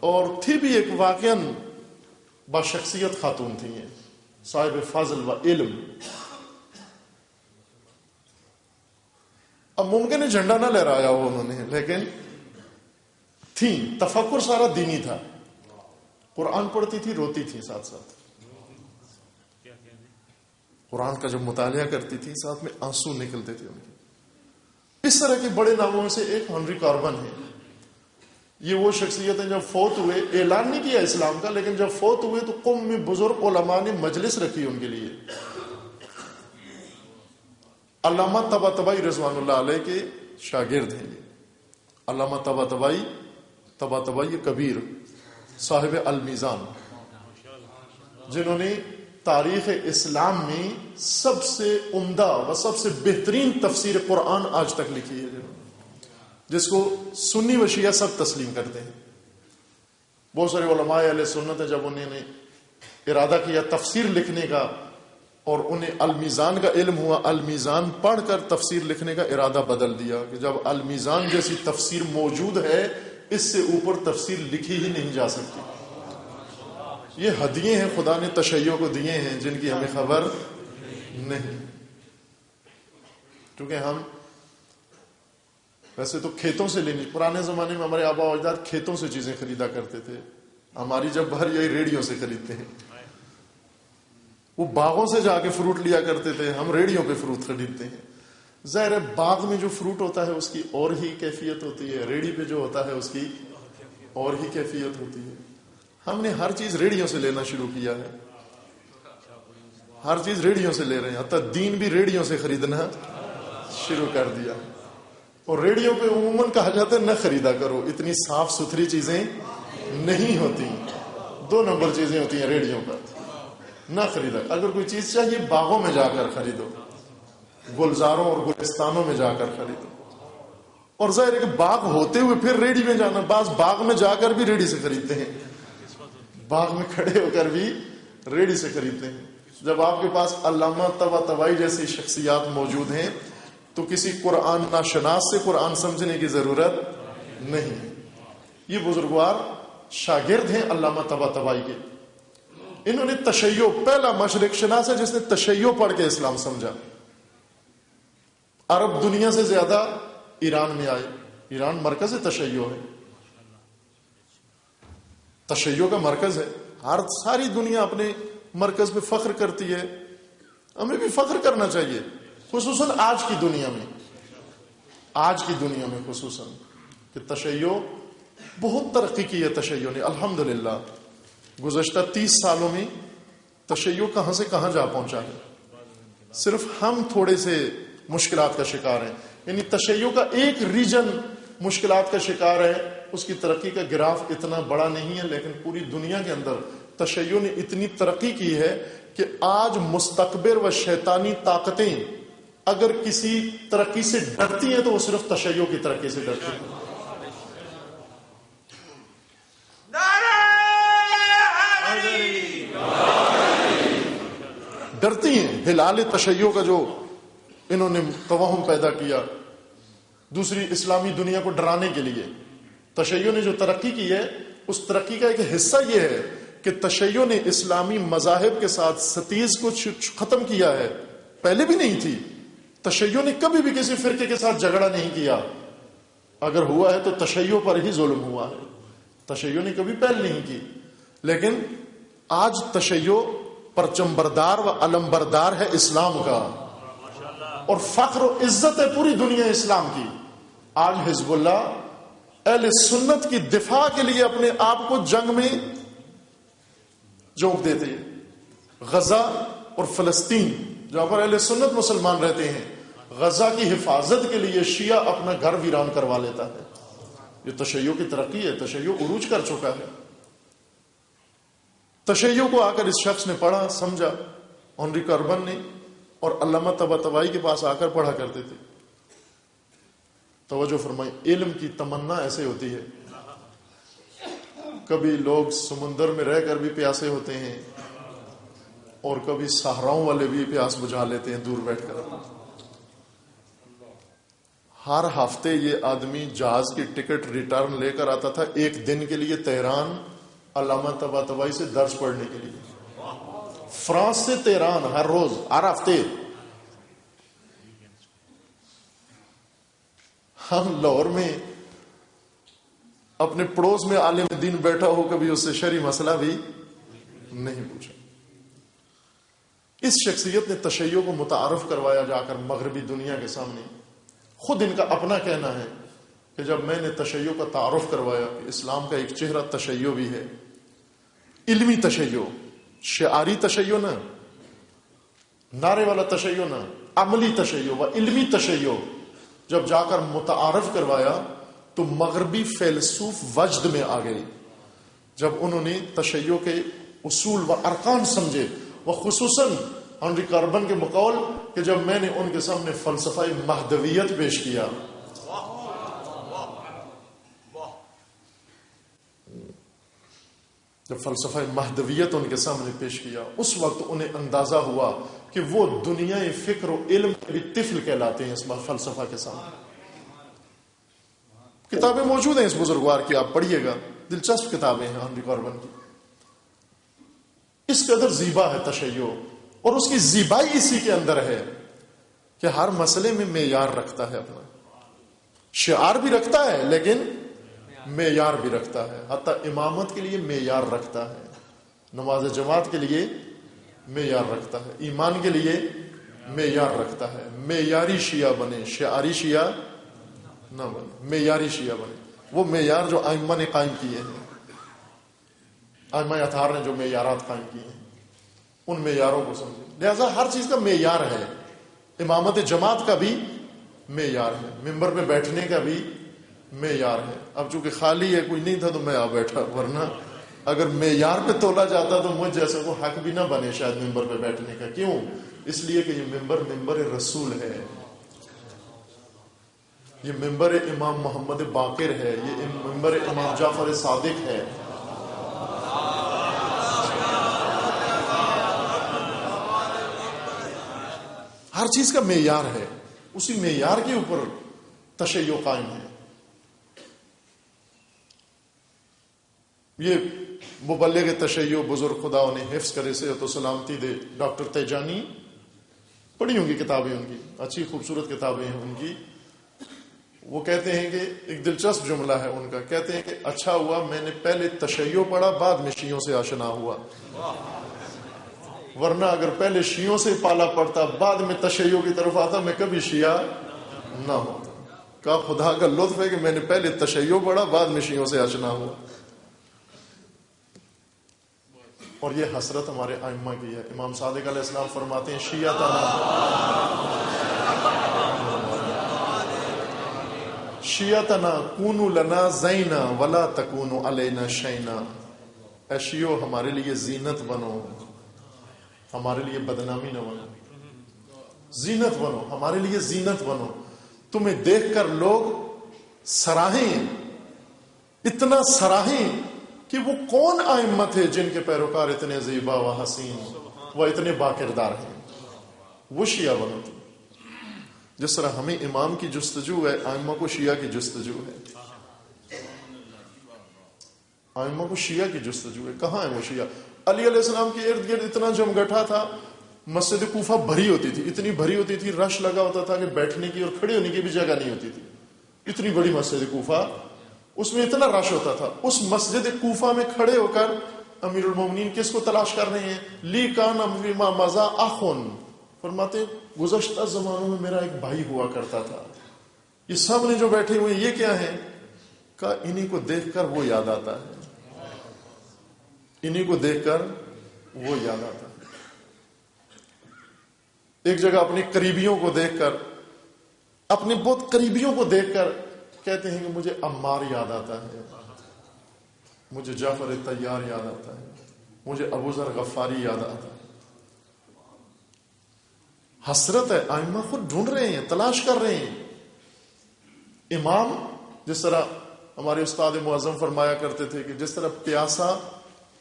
اور تھی بھی ایک واقعاً باشخصیت خاتون تھی, ہیں صاحب فضل و علم. اب ممکن ہے جھنڈا نہ لہرایا ہو انہوں نے, لیکن تھی, تفکر سارا دینی تھا. قرآن پڑھتی تھی, روتی تھی ساتھ ساتھ, قرآن کا جب مطالعہ کرتی تھی ساتھ میں آنسو نکلتے تھے ان کے. اس طرح کے بڑے ناموں میں سے ایک ہنری کاربن ہے. یہ وہ شخصیت ہیں جب فوت ہوئے, اعلان نہیں کیا اسلام کا, لیکن جب فوت ہوئے تو قوم میں بزرگ علماء نے مجلس رکھی ان کے لیے. علامہ طباطبائی رضوان اللہ علیہ کے شاگرد ہیں یہ. علامہ طباطبائی کبیر صاحب المیزان, جنہوں نے تاریخ اسلام میں سب سے عمدہ و سب سے بہترین تفسیر قرآن آج تک لکھی ہے, جس کو سنی و شیعہ سب تسلیم کرتے ہیں. بہت سارے علماء اہل سنت ہیں, جب انہوں نے ارادہ کیا تفسیر لکھنے کا اور انہیں المیزان کا علم ہوا, المیزان پڑھ کر تفسیر لکھنے کا ارادہ بدل دیا کہ جب المیزان جیسی تفسیر موجود ہے اس سے اوپر تفسیر لکھی ہی نہیں جا سکتی. یہ ہدیے ہیں خدا نے تشیع کو دیے ہیں جن کی ہمیں خبر نہیں. کیونکہ ہم ویسے تو کھیتوں سے لینی, پرانے زمانے میں ہمارے آبا و اجداد کھیتوں سے چیزیں خریدا کرتے تھے. ہماری جب بھر یہی ریڑیوں سے خریدتے ہیں. وہ باغوں سے جا کے فروٹ لیا کرتے تھے, ہم ریڑیوں پہ فروٹ خریدتے ہیں. ظاہر ہے باغ میں جو فروٹ ہوتا ہے اس کی اور ہی کیفیت ہوتی ہے, ریڑی پہ جو ہوتا ہے اس کی اور ہی کیفیت ہوتی ہے. ہم نے ہر چیز ریڑیوں سے لینا شروع کیا ہے, ہر چیز ریڑیوں سے لے رہے ہیں, حتیٰ دین بھی ریڑیوں سے خریدنا شروع کر دیا. اور ریڑیوں پہ عموماً کہا جاتا ہے نہ خریدا کرو, اتنی صاف ستھری چیزیں نہیں ہوتی, 2 نمبر چیزیں ہوتی ہیں ریڑیوں پر, نہ خریدا. اگر کوئی چیز چاہیے باغوں میں جا کر خریدو, گلزاروں اور گلستانوں میں جا کر خریدو. اور ظاہر ہے کہ باغ ہوتے ہوئے پھر ریڑی میں جانا, بعض باغ میں جا کر بھی ریڑی سے خریدتے ہیں, باغ میں کھڑے ہو کر بھی ریڑی سے خریدتے ہیں. جب آپ کے پاس علامہ طباطبائی جیسی شخصیات موجود ہیں تو کسی قرآن ناشناس سے قرآن سمجھنے کی ضرورت نہیں. یہ بزرگوار شاگرد ہیں علامہ طباطبائی کے. انہوں نے تشیع, پہلا مشرق شناس ہے جس نے تشیع پڑھ کے اسلام سمجھا. عرب دنیا سے زیادہ ایران میں آئے, ایران مرکز تشیع ہے, تشیع کا مرکز ہے. ساری دنیا اپنے مرکز پہ فخر کرتی ہے, ہمیں بھی فخر کرنا چاہیے, خصوصاً آج کی دنیا میں خصوصاً کہ تشیع بہت ترقی کی ہے. تشیع نے الحمدللہ گزشتہ 30 سالوں میں تشیع کہاں سے کہاں جا پہنچا ہے. صرف ہم تھوڑے سے مشکلات کا شکار ہیں, یعنی تشیع کا ایک ریجن مشکلات کا شکار ہے, اس کی ترقی کا گراف اتنا بڑا نہیں ہے. لیکن پوری دنیا کے اندر تشیع نے اتنی ترقی کی ہے کہ آج مستکبر و شیطانی طاقتیں اگر کسی ترقی سے ڈرتی ہیں تو وہ صرف تشیع کی ترقی سے ڈرتی ہیں. ڈرتی ہیں. ہلال تشیع کا جو انہوں نے توہم پیدا کیا دوسری اسلامی دنیا کو ڈرانے کے لیے, تشیع نے جو ترقی کی ہے اس ترقی کا ایک حصہ یہ ہے کہ تشیع نے اسلامی مذاہب کے ساتھ ستیز کو ختم کیا ہے. پہلے بھی نہیں تھی. تشیع نے کبھی بھی کسی فرقے کے ساتھ جھگڑا نہیں کیا, اگر ہوا ہے تو تشیع پر ہی ظلم ہوا ہے. تشیع نے کبھی پہل نہیں کی. لیکن آج تشیع پرچم بردار و علم بردار ہے اسلام کا, اور فخر و عزت ہے پوری دنیا اسلام کی. آج حزب اللہ اہل سنت کی دفاع کے لیے اپنے آپ کو جنگ میں جوک دیتے ہیں۔ غزہ اور فلسطین جہاں پر اہل سنت مسلمان رہتے ہیں، غزہ کی حفاظت کے لیے شیعہ اپنا گھر ویران کروا لیتا ہے۔ یہ تشیع کی ترقی ہے، تشیع عروج کر چکا ہے۔ تشیع کو آ کر اس شخص نے پڑھا، سمجھا، ہنری کاربن نے، اور علامہ طباطبائی کے پاس آ کر پڑھا کرتے تھے۔ توجہ فرمائیں، علم کی تمنا ایسے ہوتی ہے، کبھی لوگ سمندر میں رہ کر بھی پیاسے ہوتے ہیں اور کبھی صحراؤں والے بھی پیاس بجھا لیتے ہیں دور بیٹھ کر۔ ہر ہفتے یہ آدمی جہاز کی ٹکٹ ریٹرن لے کر آتا تھا ایک دن کے لیے تہران علامہ طباطبائی سے درس پڑھنے کے لیے، فرانس سے تہران ہر روز، ہر ہفتے۔ ہم لاہور میں اپنے پڑوس میں عالم دین بیٹھا ہو، کبھی اس سے شرعی مسئلہ بھی نہیں پوچھا۔ اس شخصیت نے تشیع کو متعارف کروایا جا کر مغربی دنیا کے سامنے۔ خود ان کا اپنا کہنا ہے کہ جب میں نے تشیع کا تعارف کروایا کہ اسلام کا ایک چہرہ تشیع بھی ہے، علمی تشیع، شعاری تشیع نہ، نعرے والا تشیع نہ، عملی تشیع و علمی تشیع جب جا کر متعارف کروایا تو مغربی فیلسوف وجد میں آ گئے جب انہوں نے تشیع کے اصول و ارکان سمجھے، وخصوصاً ہنری کاربن کے بقول کہ جب میں نے ان کے سامنے فلسفہ مہدویت پیش کیا، جب فلسفہ مہدویت ان کے سامنے پیش کیا، اس وقت انہیں اندازہ ہوا کہ وہ دنیا فکر و علم کے بھی طفل کہلاتے ہیں اس فلسفہ کے سامنے۔ کتابیں موجود ہیں اس بزرگوار کی، آپ پڑھیے گا، دلچسپ کتابیں ہیں ہنری کاربن کی۔ اس قدر زیبا ہے تشیع، اور اس کی زیبائی اسی کے اندر ہے کہ ہر مسئلے میں معیار رکھتا ہے، اپنا شعار بھی رکھتا ہے لیکن معیار بھی رکھتا ہے، حتیٰ امامت کے لیے معیار رکھتا ہے، نماز جماعت کے لیے معیار رکھتا ہے، ایمان کے لیے معیار رکھتا ہے۔ معیاری شیعہ بنے، شعاری شیعہ نہ بنے، معیاری شیعہ بنے۔ وہ معیار جو ائمہ نے قائم کیے ہیں، ائمہ اطہار نے جو معیارات قائم کیے ہیں، ان معیاروں کو سمجھے۔ لہذا ہر چیز کا معیار ہے، امامت جماعت کا بھی معیار ہے، ممبر پہ بیٹھنے کا بھی معیار ہے۔ اب چونکہ خالی ہے، کوئی نہیں تھا تو میں آ بیٹھا، ورنہ اگر معیار پہ تولا جاتا تو مجھ جیسے کو حق بھی نہ بنے شاید ممبر پہ بیٹھنے کا۔ کیوں؟ اس لیے کہ یہ ممبر رسول ہے، یہ ممبر امام محمد باقر ہے، یہ ممبر امام جعفر صادق ہے۔ ہر چیز کا معیار ہے، اسی معیار کے اوپر تشیع قائم ہے۔ یہ مبلغ تشیع بزرگ خدا انہیں حفظ کرے، صحت و سلامتی دے، ڈاکٹر تیجانی، پڑھی ہوں گی کتابیں ان کی، اچھی خوبصورت کتابیں ہیں ان کی۔ وہ کہتے ہیں کہ ایک دلچسپ جملہ ہے ان کا، کہتے ہیں کہ اچھا ہوا میں نے پہلے تشیع پڑھا، بعد میں شیعوں سے آشنا ہوا، ورنہ اگر پہلے شیعوں سے پالا پڑتا بعد میں تشیع کی طرف آتا میں کبھی شیعہ نہ ہوتا۔ کہا خدا کا لطف ہے کہ میں نے پہلے تشیع پڑھا، بعد میں شیعوں سے آشنا ہوا۔ اور یہ حسرت ہمارے ائمہ کی ہے۔ امام صادق علیہ السلام فرماتے ہیں شیعتنا کونوا لنا زینا ولا تکونوا علینا شینا، اے شیعو ہمارے لیے زینت بنو، ہمارے لیے بدنامی نہ بنو، زینت بنو، ہمارے لیے زینت بنو، تمہیں دیکھ کر لوگ سراہیں، اتنا سراہیں کہ وہ کون ائمہ تھے جن کے پیروکار اتنے زیبا و حسین و اتنے باکردار ہیں، وہ شیعہ بنو تم۔ جس طرح ہمیں امام کی جستجو ہے، ائمہ کو شیعہ کی جستجو ہے، ائمہ کو شیعہ کی جستجو ہے۔ کہاں ہے وہ شیعہ؟ علی علیہ السلام کے ارد گرد اتنا جمگٹھا تھا، مسجد کوفہ بھری ہوتی تھی، اتنی بھری ہوتی تھی، رش لگا ہوتا تھا کہ بیٹھنے کی اور کھڑے ہونے کی بھی جگہ نہیں ہوتی تھی۔ اتنی بڑی مسجد کوفہ، اس میں اتنا رش ہوتا تھا۔ اس مسجد کوفہ میں کھڑے ہو کر امیر المومنین کس کو تلاش کر رہے ہیں؟ لی کان فیما مضی اخن، فرماتے گزشتہ زمانوں میں میرا ایک بھائی ہوا کرتا تھا، یہ سامنے جو بیٹھے ہوئے یہ کیا ہے؟ کہا انہی کو دیکھ کر وہ یاد آتا ہے، انہی کو دیکھ کر وہ یاد آتا ہے. ایک جگہ اپنے قریبیوں کو دیکھ کر، اپنے بہت قریبیوں کو دیکھ کر کہتے ہیں کہ مجھے عمار یاد آتا ہے، مجھے جعفر طیار یاد آتا ہے، مجھے ابو ذر غفاری یاد آتا ہے. حسرت ہے، ائمہ خود ڈھونڈ رہے ہیں، تلاش کر رہے ہیں. امام، جس طرح ہمارے استاد معظم فرمایا کرتے تھے کہ جس طرح پیاسا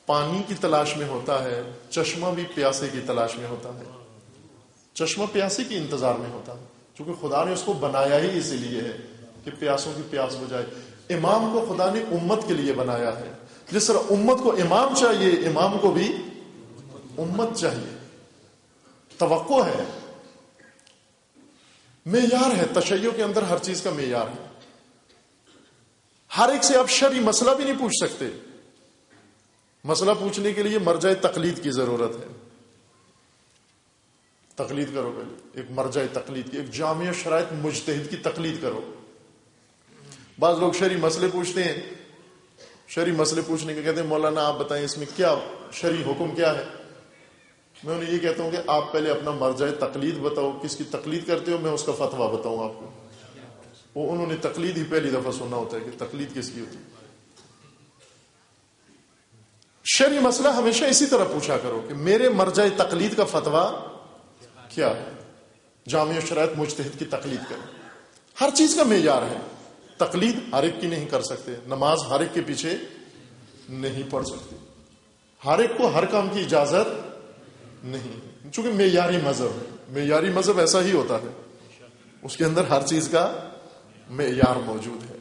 پانی کی تلاش میں ہوتا ہے، چشمہ بھی پیاسے کی تلاش میں ہوتا ہے. چشمہ پیاسے کی انتظار میں ہوتا ہے، چونکہ خدا نے اس کو بنایا ہی اسی لیے ہے کہ پیاسوں کی پیاس بجھائے. امام کو خدا نے امت کے لیے بنایا ہے. جس طرح امت کو امام چاہیے، امام کو بھی امت چاہیے. توقع ہے، معیار ہے. تشیع کے اندر ہر چیز کا معیار ہے. ہر ایک سے آپ شرعی مسئلہ بھی نہیں پوچھ سکتے. مسئلہ پوچھنے کے لیے مرجع تقلید کی ضرورت ہے. تقلید کرو پہلے، ایک مرجع تقلید کی، ایک جامع شرائط مجتہد کی تقلید کرو. بعض لوگ شرعی مسئلے پوچھتے ہیں، شرعی مسئلے پوچھنے کے کہتے ہیں مولانا آپ بتائیں اس میں کیا شرعی حکم کیا ہے. میں انہیں یہ کہتا ہوں کہ آپ پہلے اپنا مرجع تقلید بتاؤ، کس کی تقلید کرتے ہو، میں اس کا فتویٰ بتاؤں آپ کو. وہ انہوں نے تقلید ہی پہلی دفعہ سننا ہوتا ہے کہ تقلید کس کی ہوتی ہے. شرعی مسئلہ ہمیشہ اسی طرح پوچھا کرو کہ میرے مرجع تقلید کا فتویٰ کیا ہے. جامع شرائط مجتہد کی تقلید کرو. ہر چیز کا معیار ہے. تقلید ہر ایک کی نہیں کر سکتے. نماز ہر ایک کے پیچھے نہیں پڑھ سکتے. ہر ایک کو ہر کام کی اجازت نہیں، چونکہ معیاری مذہب ہے. معیاری مذہب ایسا ہی ہوتا ہے، اس کے اندر ہر چیز کا معیار موجود ہے.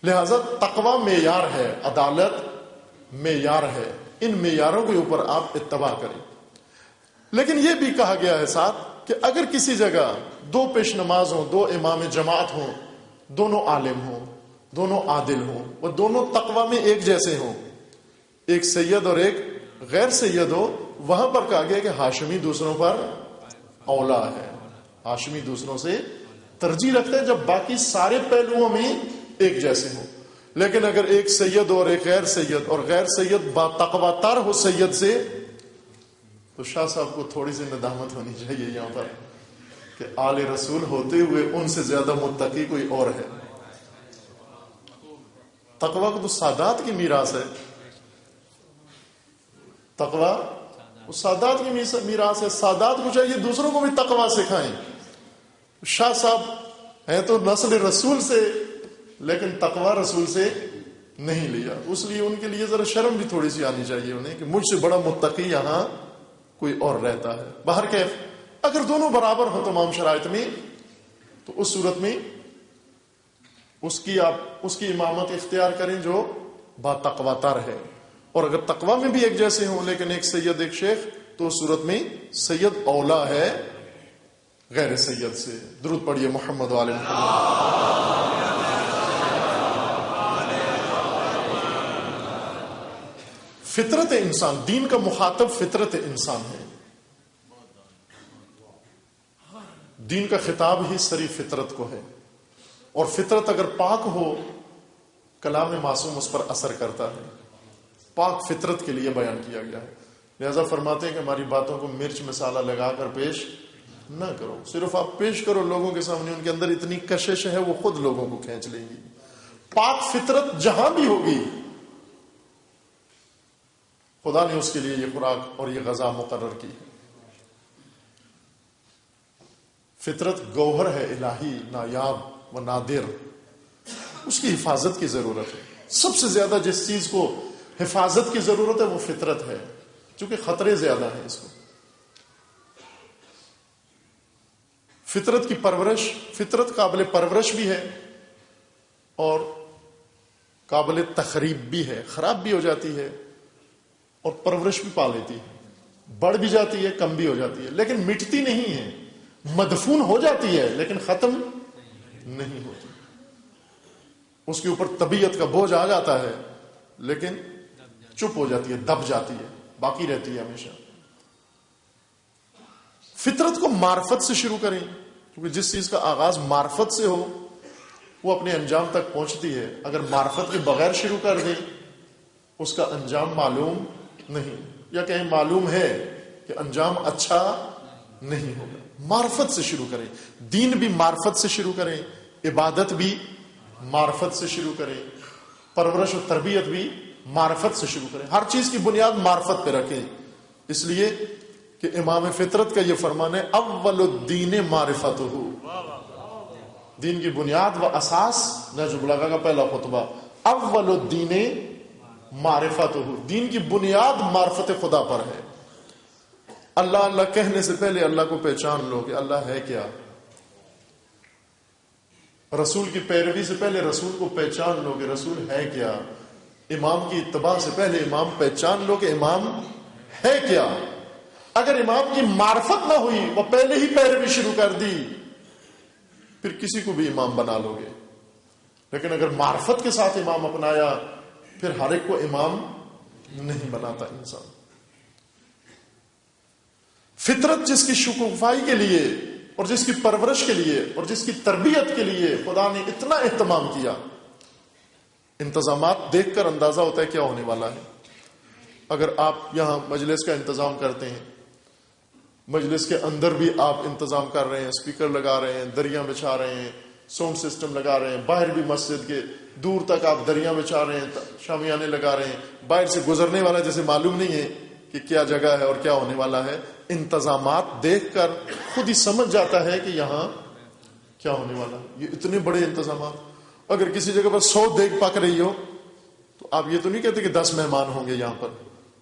لہذا تقوی معیار ہے، عدالت معیار ہے. ان معیاروں کے اوپر آپ اتباع کریں. لیکن یہ بھی کہا گیا ہے ساتھ کہ اگر کسی جگہ دو پیش نماز ہوں، دو امام جماعت ہوں، دونوں عالم ہوں، دونوں عادل ہوں، وہ دونوں تقوی میں ایک جیسے ہوں، ایک سید اور ایک غیر سید ہو، وہاں پر کہا گیا کہ ہاشمی دوسروں پر اولا ہے. ہاشمی دوسروں سے ترجیح رکھتا ہے جب باقی سارے پہلوؤں میں ایک جیسے ہوں. لیکن اگر ایک سید اور ایک غیر سید، اور غیر سید با تقوی تر ہو سید سے، تو شاہ صاحب کو تھوڑی سی ندامت ہونی چاہیے یہاں پر کہ آل رسول ہوتے ہوئے ان سے زیادہ متقی کوئی اور ہے. تقوی کو تو سادات کی میراث ہے. تقوی وہ سادات کی میراث ہے. سادات کو چاہیے دوسروں کو بھی تقوی سکھائیں. شاہ صاحب ہیں تو نسل رسول سے، لیکن تقوی رسول سے نہیں لیا. اس لیے ان کے لیے ذرا شرم بھی تھوڑی سی آنی چاہیے انہیں کہ مجھ سے بڑا متقی یہاں کوئی اور رہتا ہے. باہر کیف اگر دونوں برابر ہو تمام شرائط میں، تو اس صورت میں اس کی امامت اختیار کریں جو با تقوی تر ہے. اور اگر تقوی میں بھی ایک جیسے ہوں لیکن ایک سید ایک شیخ، تو اس صورت میں سید اولا ہے غیر سید سے. درود پڑھیے محمد و آل محمد. فطرت انسان، دین کا مخاطب فطرت انسان ہے. دین کا خطاب ہی سری فطرت کو ہے. اور فطرت اگر پاک ہو، کلام معصوم اس پر اثر کرتا ہے. پاک فطرت کے لیے بیان کیا گیا ہے. لہذا فرماتے ہیں کہ ہماری باتوں کو مرچ مسالہ لگا کر پیش نہ کرو. صرف آپ پیش کرو لوگوں کے سامنے، ان کے اندر اتنی کشش ہے وہ خود لوگوں کو کھینچ لیں گی. پاک فطرت جہاں بھی ہوگی، خدا نے اس کے لیے یہ خوراک اور یہ غذا مقرر کی ہے. فطرت گوہر ہے الہی، نایاب و نادر. اس کی حفاظت کی ضرورت ہے. سب سے زیادہ جس چیز کو حفاظت کی ضرورت ہے وہ فطرت ہے، چونکہ خطرے زیادہ ہیں اس کو. فطرت کی پرورش، فطرت قابل پرورش بھی ہے اور قابل تخریب بھی ہے. خراب بھی ہو جاتی ہے اور پرورش بھی پا لیتی ہے. بڑھ بھی جاتی ہے، کم بھی ہو جاتی ہے، لیکن مٹتی نہیں ہے. مدفون ہو جاتی ہے لیکن ختم نہیں ہوتی. اس کے اوپر طبیعت کا بوجھ آ جاتا ہے لیکن چپ ہو جاتی ہے، دب جاتی ہے، باقی رہتی ہے ہمیشہ. فطرت کو معرفت سے شروع کریں، کیونکہ جس چیز کا آغاز معرفت سے ہو وہ اپنے انجام تک پہنچتی ہے. اگر معرفت کے بغیر شروع کر دیں اس کا انجام معلوم نہیں. یا کہیں معلوم ہے کہ انجام اچھا نہیں ہوگا. معرفت سے شروع کریں. دین بھی معرفت سے شروع کریں, عبادت بھی معرفت سے شروع کریں, پرورش و تربیت بھی معرفت سے شروع کریں. ہر چیز کی بنیاد معرفت پہ رکھیں. اس لیے کہ امام فطرت کا یہ فرمان ہے اول الدین معرفت ہو. دین کی بنیاد و اساس نہج البلاغہ کا پہلا خطبہ اول الدین معرفت ہو. دین کی بنیاد معرفت خدا پر ہے. اللہ اللہ کہنے سے پہلے اللہ کو پہچان لو کہ اللہ ہے کیا. رسول کی پیروی سے پہلے رسول کو پہچان لو کہ رسول ہے کیا. امام کی اتباع سے پہلے امام پہچان لو کہ امام ہے کیا. اگر امام کی معرفت نہ ہوئی, وہ پہلے ہی پیروی شروع کر دی, پھر کسی کو بھی امام بنا لو گے. لیکن اگر معرفت کے ساتھ امام اپنایا, پھر ہر ایک کو امام نہیں بناتا انسان. فطرت جس کی شکوفائی کے لیے اور جس کی پرورش کے لیے اور جس کی تربیت کے لیے خدا نے اتنا اہتمام کیا, انتظامات دیکھ کر اندازہ ہوتا ہے کیا ہونے والا ہے. اگر آپ یہاں مجلس کا انتظام کرتے ہیں, مجلس کے اندر بھی آپ انتظام کر رہے ہیں, اسپیکر لگا رہے ہیں, دریاں بچھا رہے ہیں, ساؤنڈ سسٹم لگا رہے ہیں, باہر بھی مسجد کے دور تک آپ دریاں بچھا رہے ہیں, شامیانے لگا رہے ہیں, باہر سے گزرنے والا جیسے معلوم نہیں ہے کہ کیا جگہ ہے اور کیا ہونے والا ہے. انتظامات دیکھ کر خود ہی سمجھ جاتا ہے کہ یہاں کیا ہونے والا ہے. یہ اتنے بڑے انتظامات. اگر کسی جگہ پر 100 دیگ پک رہی ہو تو آپ یہ تو نہیں کہتے کہ 10 مہمان ہوں گے یہاں پر.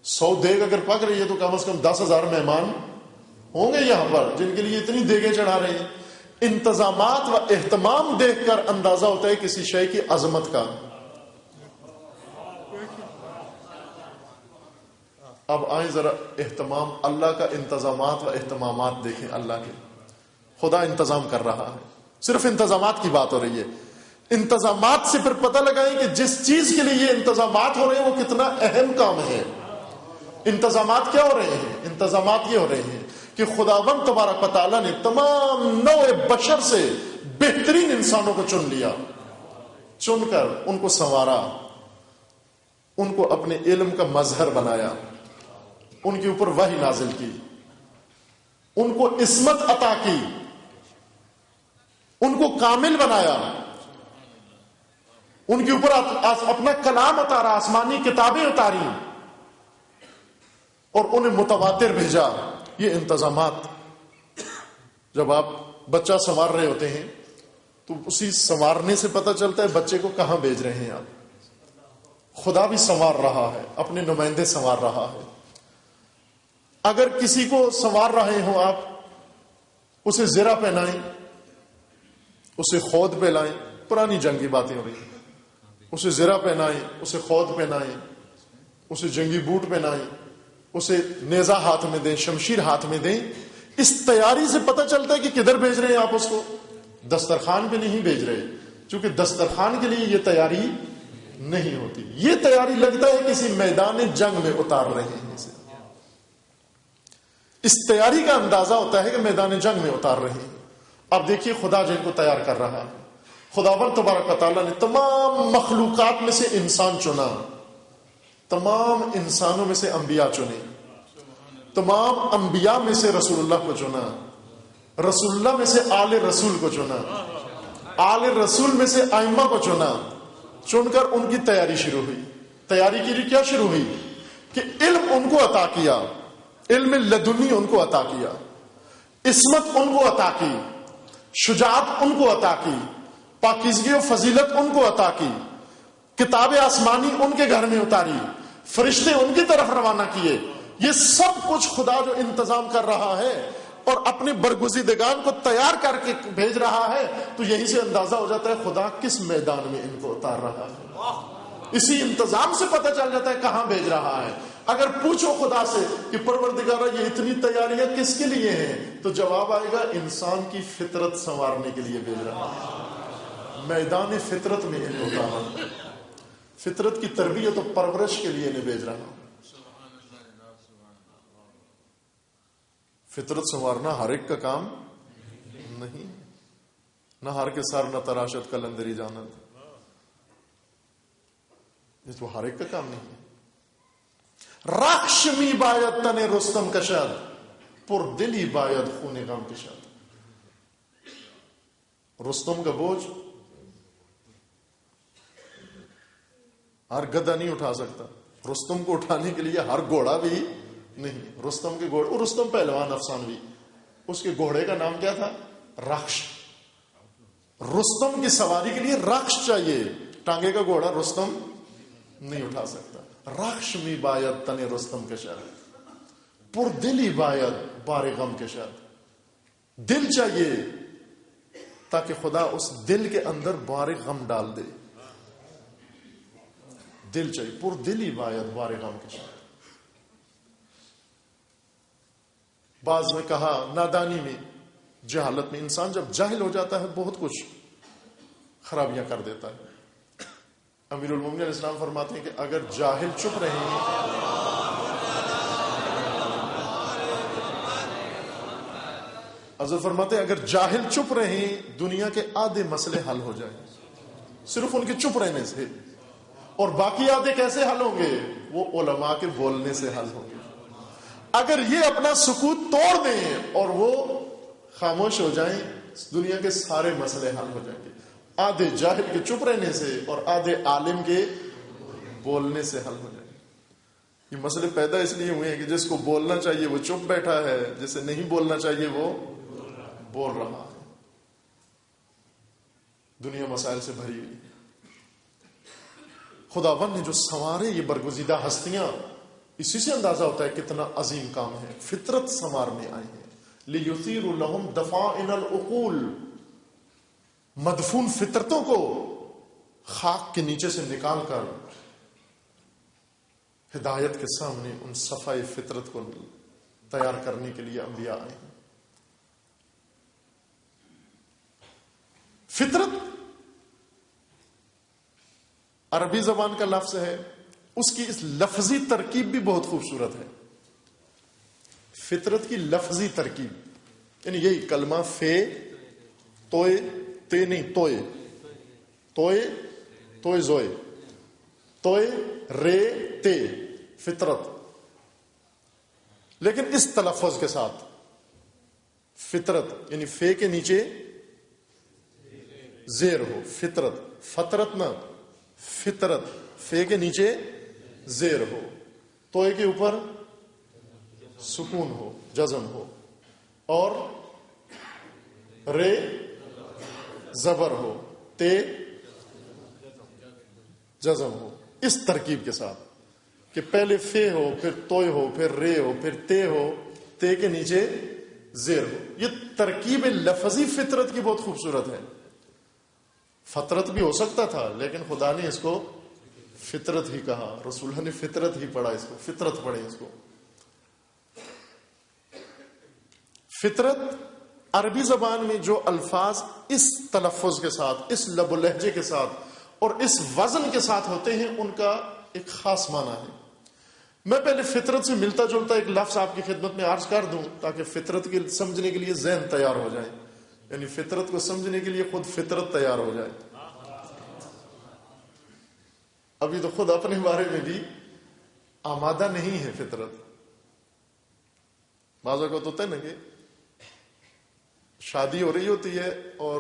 100 دیگ اگر پک رہی ہے تو کم از کم 10,000 مہمان ہوں گے یہاں پر جن کے لیے اتنی دیگیں چڑھا رہے ہیں. انتظامات و اہتمام دیکھ کر اندازہ ہوتا ہے کسی شے کی عظمت کا. اب آئیں ذرا اہتمام, اللہ کا انتظامات و اہتمامات دیکھیں. اللہ کے خدا انتظام کر رہا ہے. صرف انتظامات کی بات ہو رہی ہے. انتظامات سے پھر پتہ لگائیں کہ جس چیز کے لیے یہ انتظامات ہو رہے ہیں وہ کتنا اہم کام ہے. انتظامات کیا ہو رہے ہیں؟ انتظامات یہ ہو رہے ہیں کہ خداوند تبارک و تعالیٰ نے تمام نوع بشر سے بہترین انسانوں کو چن لیا, چن کر ان کو سنوارا, ان کو اپنے علم کا مظہر بنایا, ان کے اوپر وحی نازل کی, ان کو عصمت عطا کی, ان کو کامل بنایا, ان کے اوپر اپنا کلام اتارا, آسمانی کتابیں اتاری اور انہیں متواتر بھیجا. یہ انتظامات. جب آپ بچہ سنوار رہے ہوتے ہیں تو اسی سنوارنے سے پتہ چلتا ہے بچے کو کہاں بھیج رہے ہیں آپ. خدا بھی سنوار رہا ہے, اپنے نمائندے سنوار رہا ہے. اگر کسی کو سنوار رہے ہوں آپ, اسے زرہ پہنائیں, اسے خود پہنائیں. پرانی جنگ کی باتیں ہو رہی ہیں. اسے زرہ پہنائیں, اسے خود پہنائیں, اسے جنگی بوٹ پہنائیں, اسے نیزہ ہاتھ میں دیں, شمشیر ہاتھ میں دیں. اس تیاری سے پتہ چلتا ہے کہ کدھر بھیج رہے ہیں آپ اس کو. دسترخوان پہ نہیں بھیج رہے, چونکہ دسترخوان کے لیے یہ تیاری نہیں ہوتی. یہ تیاری لگتا ہے کسی میدان جنگ میں اتار رہے ہیں اسے. اس تیاری کا اندازہ ہوتا ہے کہ میدان جنگ میں اتار رہے ہیں. اب دیکھیے خدا جن کو تیار کر رہا ہے. خداوند تبارک و تعالیٰ نے تمام مخلوقات میں سے انسان چنا, تمام انسانوں میں سے انبیاء چنے, تمام انبیاء میں سے رسول اللہ کو چنا, رسول اللہ میں سے آل رسول کو چنا, آل رسول میں سے ائمہ کو چنا. چن کر ان کی تیاری شروع ہوئی. تیاری کے لیے کیا شروع ہوئی کہ علم ان کو عطا کیا, علم لدنی ان کو عطا کیا, عصمت ان کو عطا کی, شجاعت ان کو عطا کی, پاکیزگی و فضیلت ان کو عطا کی, کتاب آسمانی ان کے گھر میں اتاری, فرشتے ان کی طرف روانہ کیے. یہ سب کچھ خدا جو انتظام کر رہا ہے اور اپنے برگزیدگان کو تیار کر کے بھیج رہا ہے, تو یہیں سے اندازہ ہو جاتا ہے خدا کس میدان میں ان کو اتار رہا ہے. اسی انتظام سے پتہ چل جاتا ہے کہاں بھیج رہا ہے. اگر پوچھو خدا سے کہ پروردگارہ یہ اتنی تیاریاں کس کے لیے ہیں, تو جواب آئے گا انسان کی فطرت سنوارنے کے لیے بھیج رہا ہے. میدان فطرت میں ان کو اتارا, فطرت کی تربیت و پرورش کے لیے انہیں بھیج رہا ہوں. فطرت سنوارنا ہر ایک کا کام نہیں, نہ ہر کے سر نہ تراشت کلندری جانت, یہ تو ہر ایک کا کام نہیں ہے. رخش می باید تن رستم کشد، پر دلی باید خون غم کشد. رستم کا بوجھ ہر گدھا نہیں اٹھا سکتا، رستم کو اٹھانے کے لیے ہر گھوڑا بھی نہیں. رستم کے گھوڑے، رستم پہلوان افسانوی، اس کے گھوڑے کا نام کیا تھا؟ رخش. رستم کی سواری کے لیے رخش چاہیے، ٹانگے کا گھوڑا رستم نہیں اٹھا سکتا. رخش می باید تن رستم کشد، پر دلی باید بار غم کشد. دل چاہیے تاکہ خدا اس دل کے اندر بار غم ڈال دے. دل چاہیے، پر دلی باید بار غم کشد. بعض میں کہا نادانی میں، جہالت میں انسان جب جاہل ہو جاتا ہے بہت کچھ خرابیاں کر دیتا ہے. امیر المومنین علیہ السلام فرماتے ہیں کہ اگر جاہل چپ رہیں، حضرت فرماتے ہیں اگر جاہل چپ رہیں دنیا کے آدھے مسئلے حل ہو جائیں صرف ان کے چپ رہنے سے. اور باقی آدھے کیسے حل ہوں گے؟ وہ علماء کے بولنے سے حل ہوں گے. اگر یہ اپنا سکوت توڑ دیں اور وہ خاموش ہو جائیں دنیا کے سارے مسئلے حل ہو جائیں گے. آدھے جاہل کے چپ رہنے سے اور آدھے عالم کے بولنے سے حل ہو جائیں گے. یہ مسئلے پیدا اس لیے ہوئے ہیں کہ جس کو بولنا چاہیے وہ چپ بیٹھا ہے، جسے نہیں بولنا چاہیے وہ بول رہا ہے. دنیا مسائل سے بھری ہوئی. خداوند نے جو سنوارے یہ برگزیدہ ہستیاں، اسی سے اندازہ ہوتا ہے کتنا عظیم کام ہے. فطرت سنوارنے آئے ہیں. لِيُثِيرُ لَهُمْ دَفَائِنَ الْعُقُولِ، مدفون فطرتوں کو خاک کے نیچے سے نکال کر ہدایت کے سامنے ان صفائی فطرت کو تیار کرنے کے لیے انبیاء آئے ہیں. فطرت عربی زبان کا لفظ ہے، اس کی اس لفظی ترکیب بھی بہت خوبصورت ہے. فطرت کی لفظی ترکیب یعنی یہی کلمہ فے توئے تے نہیں توئے توئے توئے زوئے توئے رے تے فطرت، لیکن اس تلفظ کے ساتھ فطرت یعنی فے کے نیچے زیر ہو. فطرت، فطرت نہ فطرت، فے کے نیچے زیر ہو، توئے کے اوپر سکون ہو، جزم ہو، اور رے زبر ہو، تے جزم ہو. اس ترکیب کے ساتھ کہ پہلے فے ہو، پھر توئے ہو، پھر رے ہو، پھر تے ہو، تے کے نیچے زیر ہو. یہ ترکیب لفظی فطرت کی بہت خوبصورت ہے. فطرت بھی ہو سکتا تھا لیکن خدا نے اس کو فطرت ہی کہا. رسول اللہ نے فطرت ہی پڑھا، اس کو فطرت پڑھے. اس کو فطرت عربی زبان میں جو الفاظ اس تلفظ کے ساتھ، اس لب و لہجے کے ساتھ اور اس وزن کے ساتھ ہوتے ہیں ان کا ایک خاص معنی ہے. میں پہلے فطرت سے ملتا جلتا ایک لفظ آپ کی خدمت میں عرض کر دوں تاکہ فطرت کے سمجھنے کے لیے ذہن تیار ہو جائے، یعنی فطرت کو سمجھنے کے لیے خود فطرت تیار ہو جائے. ابھی تو خود اپنے بارے میں بھی آمادہ نہیں ہے فطرت. بعض اوقات ہوتا ہے نا کہ شادی ہو رہی ہوتی ہے اور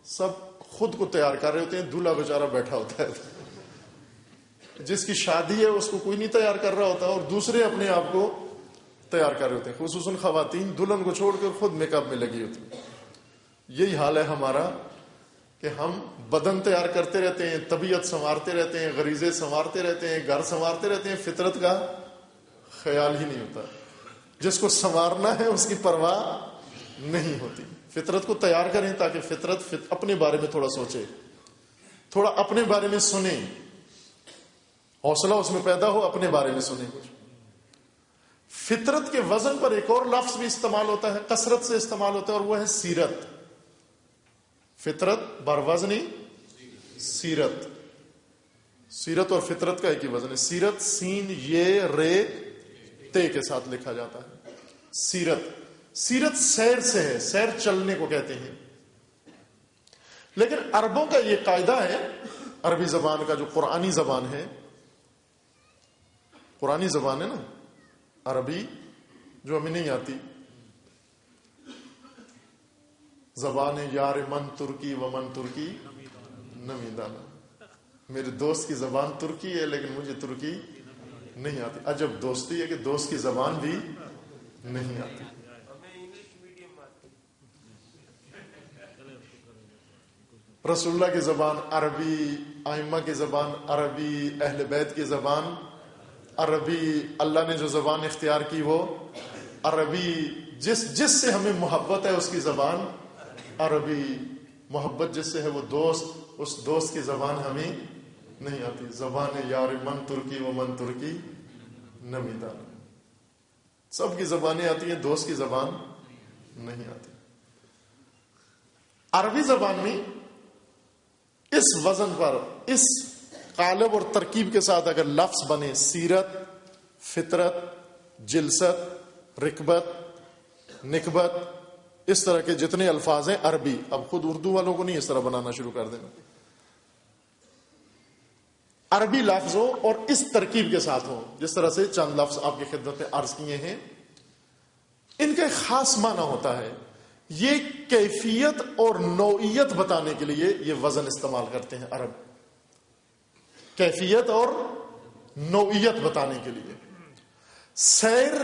سب خود کو تیار کر رہے ہوتے ہیں، دولہا بیچارہ بیٹھا ہوتا ہے. جس کی شادی ہے اس کو کوئی نہیں تیار کر رہا ہوتا اور دوسرے اپنے آپ کو تیار کر رہے ہوتے ہیں، خصوصاً خواتین دلہن کو چھوڑ کر خود میک اپ میں لگی ہوتی ہیں. یہی حال ہے ہمارا کہ ہم بدن تیار کرتے رہتے ہیں، طبیعت سنوارتے رہتے ہیں، غریزے سنوارتے رہتے ہیں، گھر سنوارتے رہتے ہیں، فطرت کا خیال ہی نہیں ہوتا. جس کو سنوارنا ہے اس کی پرواہ نہیں ہوتی. فطرت کو تیار کریں تاکہ فطرت اپنے بارے میں تھوڑا سوچے، تھوڑا اپنے بارے میں سنیں، حوصلہ اس میں پیدا ہو، اپنے بارے میں سنیں کچھ. فطرت کے وزن پر ایک اور لفظ بھی استعمال ہوتا ہے، کثرت سے استعمال ہوتا ہے، اور وہ ہے سیرت. فطرت بر وزنی سیرت. سیرت اور فطرت کا ایک ہی وزن ہے. سیرت سین یہ رے تے کے ساتھ لکھا جاتا ہے. سیرت، سیرت سیر سے ہے، سیر چلنے کو کہتے ہیں. لیکن عربوں کا یہ قاعدہ ہے، عربی زبان کا جو قرآنی زبان ہے، پرانی زبان ہے نا عربی جو ہمیں نہیں آتی. زبان یار من ترکی و من ترکی نمیدانا. میرے دوست کی زبان ترکی ہے لیکن مجھے ترکی نہیں آتی. عجب دوستی ہے کہ دوست کی زبان بھی نہیں آتی. رسول اللہ کی زبان عربی، ائمہ کی زبان عربی، اہل بیت کی زبان عربی، اللہ نے جو زبان اختیار کی وہ عربی، جس سے ہمیں محبت ہے اس کی زبان عربی، محبت جس سے ہے وہ دوست، اس دوست کی زبان ہمیں نہیں آتی. زبان یار من ترکی و من ترکی نمیدان. سب کی زبانیں آتی ہیں، دوست کی زبان نہیں آتی. عربی زبان میں اس وزن پر، اس قالب اور ترکیب کے ساتھ اگر لفظ بنے، سیرت، فطرت، جلست، رکبت، نکبت، اس طرح کے جتنے الفاظ ہیں عربی، اب خود اردو والوں کو نہیں اس طرح بنانا شروع کر دینا، عربی لفظ ہو اور اس ترکیب کے ساتھ ہو. جس طرح سے چند لفظ آپ کی خدمت میں عرض کیے ہیں، ان کا ایک خاص معنی ہوتا ہے. یہ کیفیت اور نوعیت بتانے کے لیے یہ وزن استعمال کرتے ہیں عرب، کیفیت اور نوعیت بتانے کے لیے. سیر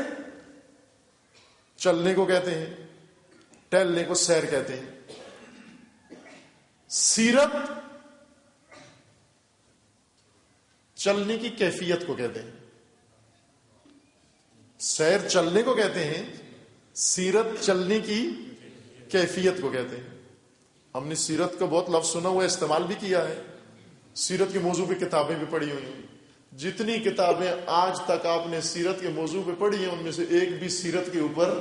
چلنے کو کہتے ہیں، ٹہلنے کو سیر کہتے ہیں. سیرت چلنے کی کیفیت کو کہتے ہیں. سیر چلنے کو کہتے ہیں، سیرت چلنے کی کیفیت کو کہتے ہیں. ہم نے سیرت کا بہت لفظ سنا ہوا، استعمال بھی کیا ہے. سیرت کے موضوع پہ کتابیں بھی پڑھی ہوئی ہیں. جتنی کتابیں آج تک آپ نے سیرت کے موضوع پہ پڑھی ہیں ان میں سے ایک بھی سیرت کے اوپر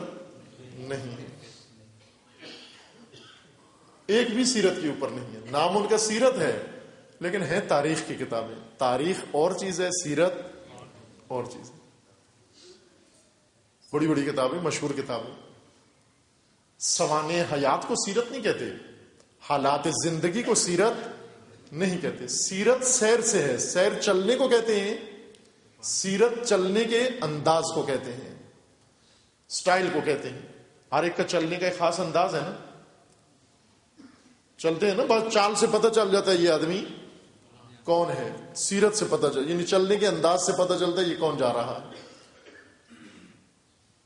نہیں ہے، ایک بھی سیرت کے اوپر نہیں ہے. نام ان کا سیرت ہے لیکن ہے تاریخ کی کتابیں. تاریخ اور چیز ہے، سیرت اور چیز ہے. بڑی بڑی کتابیں، مشہور کتابیں. سوانح حیات کو سیرت نہیں کہتے، حالات زندگی کو سیرت نہیں کہتے. سیرت سیر سے ہے، سیر چلنے کو کہتے ہیں، سیرت چلنے کے انداز کو کہتے ہیں، سٹائل کو کہتے ہیں. ہر ایک کا چلنے کا ایک خاص انداز ہے نا. چلتے ہیں نا، بس چال سے پتہ چل جاتا ہے یہ آدمی کون ہے. سیرت سے پتہ چل، یعنی چلنے کے انداز سے پتہ چلتا ہے یہ کون جا رہا ہے.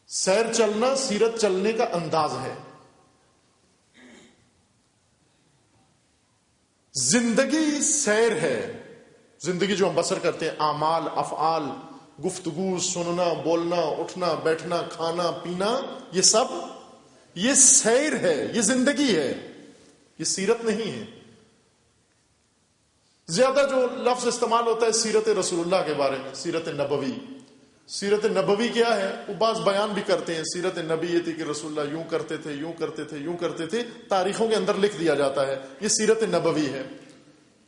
سیر چلنا سیرت چلنے کا انداز ہے. زندگی سیر ہے، زندگی جو ہم بسر کرتے ہیں، اعمال، افعال، گفتگو، سننا، بولنا، اٹھنا، بیٹھنا، کھانا، پینا، یہ سب یہ سیر ہے، یہ زندگی ہے، یہ سیرت نہیں ہے. زیادہ جو لفظ استعمال ہوتا ہے سیرت رسول اللہ کے بارے میں، سیرت نبوی. سیرت نبوی کیا ہے؟ وہ بعض بیان بھی کرتے ہیں. سیرت نبی یہ تھی کہ رسول اللہ یوں کرتے تھے، یوں کرتے تھے، یوں کرتے تھے، تاریخوں کے اندر لکھ دیا جاتا ہے. یہ سیرت نبوی ہے.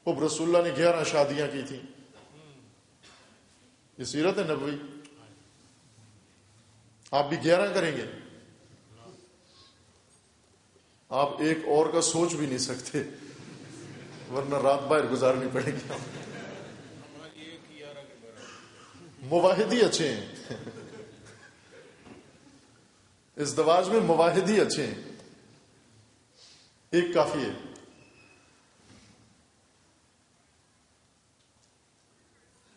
وہ رسول اللہ نے 11 شادیاں کی تھیں، یہ سیرت نبوی. آپ بھی 11 کریں گے؟ آپ ایک اور کا سوچ بھی نہیں سکتے ورنہ رات باہر گزارنی پڑے گی. مواحدی اچھے ہیں، ازدواج میں مواحدی اچھے ہیں، ایک کافی ہے.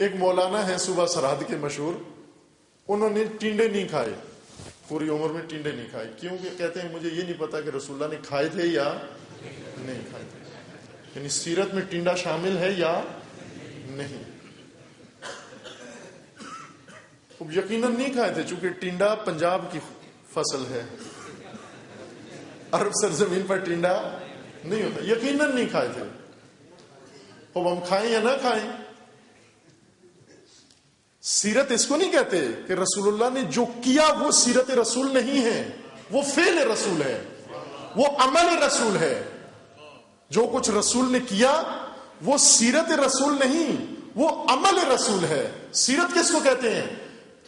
ایک مولانا ہے صوبہ سرحد کے مشہور، انہوں نے ٹینڈے نہیں کھائے، پوری عمر میں ٹینڈے نہیں کھائے. کیوں کہ کہتے ہیں مجھے یہ نہیں پتا کہ رسول اللہ نے کھائے تھے یا نہیں کھائے تھے. یعنی سیرت میں ٹینڈا شامل ہے یا نہیں. یقیناً نہیں کھائے تھے چونکہ ٹینڈا پنجاب کی فصل ہے، عرب سرزمین پر ٹینڈا نہیں ہوتا. یقیناً نہیں کھائے تھے. اب ہم کھائیں یا نہ کھائیں، سیرت اس کو نہیں کہتے کہ رسول اللہ نے جو کیا وہ سیرت رسول نہیں ہے، وہ فعل رسول ہے، وہ عمل رسول ہے. جو کچھ رسول نے کیا وہ سیرت رسول نہیں، وہ عمل رسول ہے. سیرت کس کو کہتے ہیں؟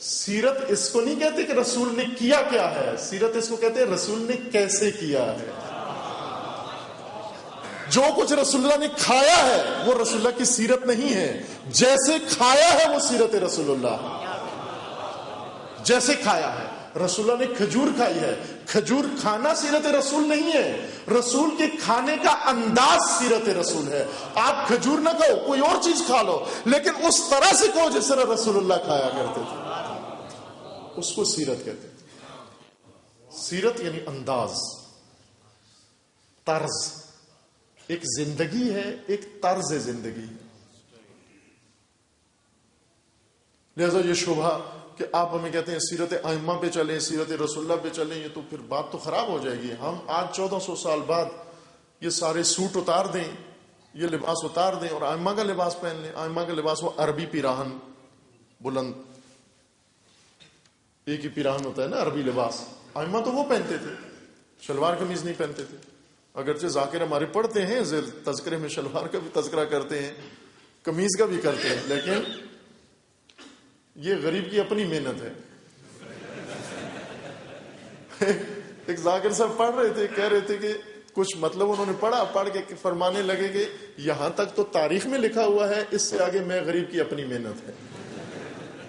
سیرت اس کو نہیں کہتے کہ رسول نے کیا کیا ہے، سیرت اس کو کہتے ہیں رسول نے کیسے کیا ہے. جو کچھ رسول اللہ نے کھایا ہے وہ رسول اللہ کی سیرت نہیں ہے، جیسے کھایا ہے وہ سیرت رسول اللہ. جیسے کھایا ہے. رسول اللہ نے کھجور کھائی ہے. کھجور کھانا سیرت رسول نہیں ہے. رسول کے کھانے کا انداز سیرت رسول ہے. آپ کھجور نہ کھاؤ, کوئی اور چیز کھا لو, لیکن اس طرح سے کھاؤ جس طرح رسول اللہ کھایا کرتے تھے. اس کو سیرت کہتے تھے. سیرت یعنی انداز, طرز. ایک زندگی ہے, ایک طرز زندگی ہے. لہذا یہ شبہ کہ آپ ہمیں کہتے ہیں سیرت ائمہ پہ چلیں, سیرت رسول اللہ پہ چلیں, یہ تو پھر بات تو خراب ہو جائے گی. ہم آج 1400 سال بعد یہ سارے سوٹ اتار دیں, یہ لباس اتار دیں اور ائمہ کا لباس پہن لیں. ائمہ کا لباس وہ عربی پیراہن, بلند, ایک ہی پیراہن ہوتا ہے نا عربی لباس. ائمہ تو وہ پہنتے تھے, شلوار قمیض نہیں پہنتے تھے. اگرچہ ذاکر ہمارے پڑھتے ہیں, تذکرے میں شلوار کا بھی تذکرہ کرتے ہیں, قمیض کا بھی کرتے ہیں, لیکن یہ غریب کی اپنی محنت ہے. ایک ذاکر صاحب پڑھ رہے تھے, کہہ رہے تھے کہ کچھ مطلب انہوں نے پڑھ کے فرمانے لگے کہ یہاں تک تو تاریخ میں لکھا ہوا ہے, اس سے آگے میں غریب کی اپنی محنت ہے.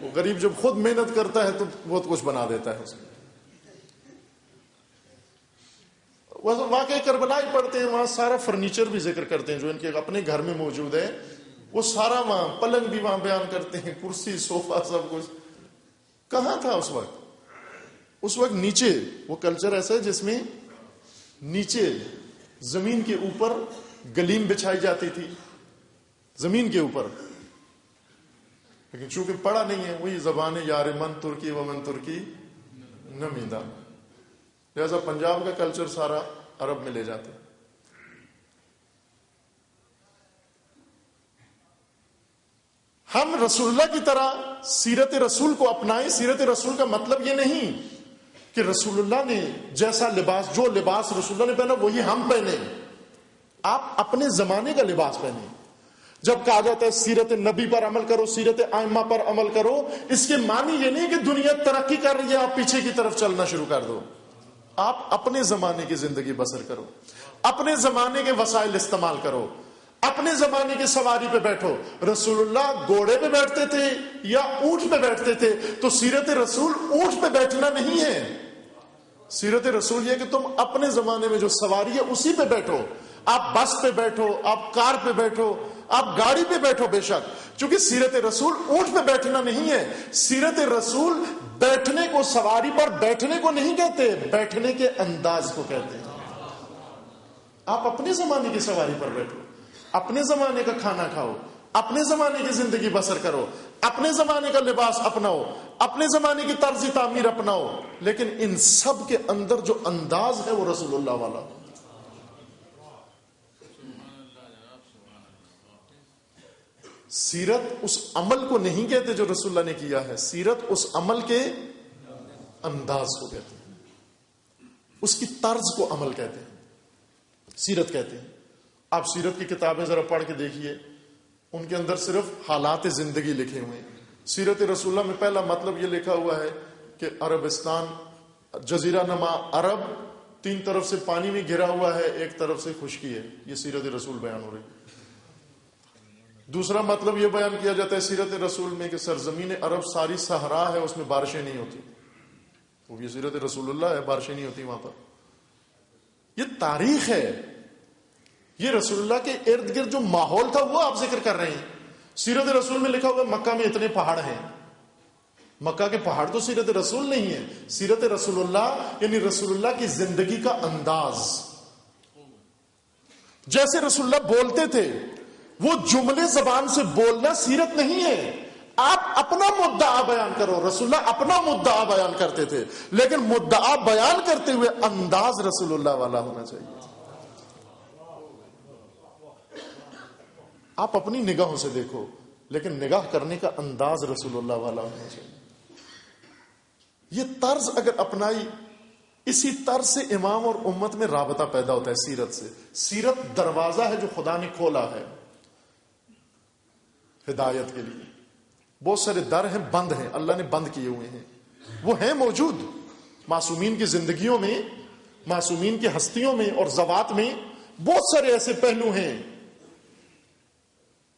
وہ غریب جب خود محنت کرتا ہے تو بہت کچھ بنا دیتا ہے اس میں. واقعہ کربلا ہی پڑھتے ہیں, وہاں سارا فرنیچر بھی ذکر کرتے ہیں جو ان کے اپنے گھر میں موجود ہے. وہ سارا وہاں, پلنگ بھی وہاں بیان کرتے ہیں, کرسی, صوفہ, سب کچھ. کہاں تھا اس وقت؟ اس وقت نیچے وہ کلچر ایسا ہے جس میں نیچے زمین کے اوپر گلیم بچھائی جاتی تھی, زمین کے اوپر. لیکن چونکہ پڑھا نہیں ہے, وہی زبان ہے یار من ترکی و من ترکی نمیدہ, لہذا پنجاب کا کلچر سارا عرب میں لے جاتے. ہم رسول اللہ کی طرح سیرت رسول کو اپنائیں. سیرت رسول کا مطلب یہ نہیں کہ رسول اللہ نے جیسا لباس, جو لباس رسول اللہ نے پہنا وہی ہم پہنے. آپ اپنے زمانے کا لباس پہنیں. جب کہا جاتا ہے سیرت نبی پر عمل کرو, سیرت ائمہ پر عمل کرو, اس کے معنی یہ نہیں کہ دنیا ترقی کر رہی ہے آپ پیچھے کی طرف چلنا شروع کر دو. آپ اپنے زمانے کی زندگی بسر کرو, اپنے زمانے کے وسائل استعمال کرو, اپنے زمانے کی سواری پہ بیٹھو. رسول اللہ گھوڑے پہ بیٹھتے تھے یا اونٹ پہ بیٹھتے تھے, تو سیرت رسول اونٹ پہ بیٹھنا نہیں ہے. سیرت رسول یہ کہ تم اپنے زمانے میں جو سواری ہے اسی پہ بیٹھو. آپ بس پہ بیٹھو, آپ کار پہ بیٹھو, آپ گاڑی پہ بیٹھو, بے شک, چونکہ سیرت رسول اونٹ پہ بیٹھنا نہیں ہے. سیرت رسول بیٹھنے کو, سواری پر بیٹھنے کو نہیں کہتے, بیٹھنے کے انداز کو کہتے ہیں. آپ اپنے زمانے کی سواری پر بیٹھو, اپنے زمانے کا کھانا کھاؤ, اپنے زمانے کی زندگی بسر کرو, اپنے زمانے کا لباس اپناؤ, اپنے زمانے کی طرز تعمیر اپناؤ, لیکن ان سب کے اندر جو انداز ہے وہ رسول اللہ والا. سیرت اس عمل کو نہیں کہتے جو رسول اللہ نے کیا ہے, سیرت اس عمل کے انداز کو کہتے ہیں, اس کی طرز کو عمل کہتے ہیں, سیرت کہتے ہیں. آپ سیرت کی کتابیں ذرا پڑھ کے دیکھیے, ان کے اندر صرف حالات زندگی لکھے ہوئے ہیں. سیرت رسول اللہ میں پہلا مطلب یہ لکھا ہوا ہے کہ عربستان, جزیرہ نما عرب, 3 طرف سے پانی میں گھرا ہوا ہے, ایک طرف سے خشکی ہے. یہ سیرت رسول بیان ہو رہی ہے. دوسرا مطلب یہ بیان کیا جاتا ہے سیرت رسول میں کہ سرزمین عرب ساری صحرا ہے, اس میں بارشیں نہیں ہوتی. وہ یہ سیرت رسول اللہ ہے, بارشیں نہیں ہوتی وہاں پر. یہ تاریخ ہے, یہ رسول اللہ کے ارد گرد جو ماحول تھا وہ آپ ذکر کر رہے ہیں. سیرت رسول میں لکھا ہوا مکہ میں اتنے پہاڑ ہیں. مکہ کے پہاڑ تو سیرت رسول نہیں ہے. سیرت رسول اللہ یعنی رسول اللہ کی زندگی کا انداز. جیسے رسول اللہ بولتے تھے, وہ جملے زبان سے بولنا سیرت نہیں ہے. آپ اپنا مدعا بیان کرو. رسول اللہ اپنا مدعا بیان کرتے تھے, لیکن مدعا بیان کرتے ہوئے انداز رسول اللہ والا ہونا چاہیے. آپ اپنی نگاہوں سے دیکھو, لیکن نگاہ کرنے کا انداز رسول اللہ والا ہونا چاہیے. یہ طرز اگر اپنائی, اسی طرز سے امام اور امت میں رابطہ پیدا ہوتا ہے سیرت سے. سیرت دروازہ ہے جو خدا نے کھولا ہے ہدایت کے لیے. بہت سارے در ہیں, بند ہیں, اللہ نے بند کیے ہوئے ہیں. وہ ہیں موجود معصومین کی زندگیوں میں, معصومین کی ہستیوں میں اور ذوات میں. بہت سارے ایسے پہلو ہیں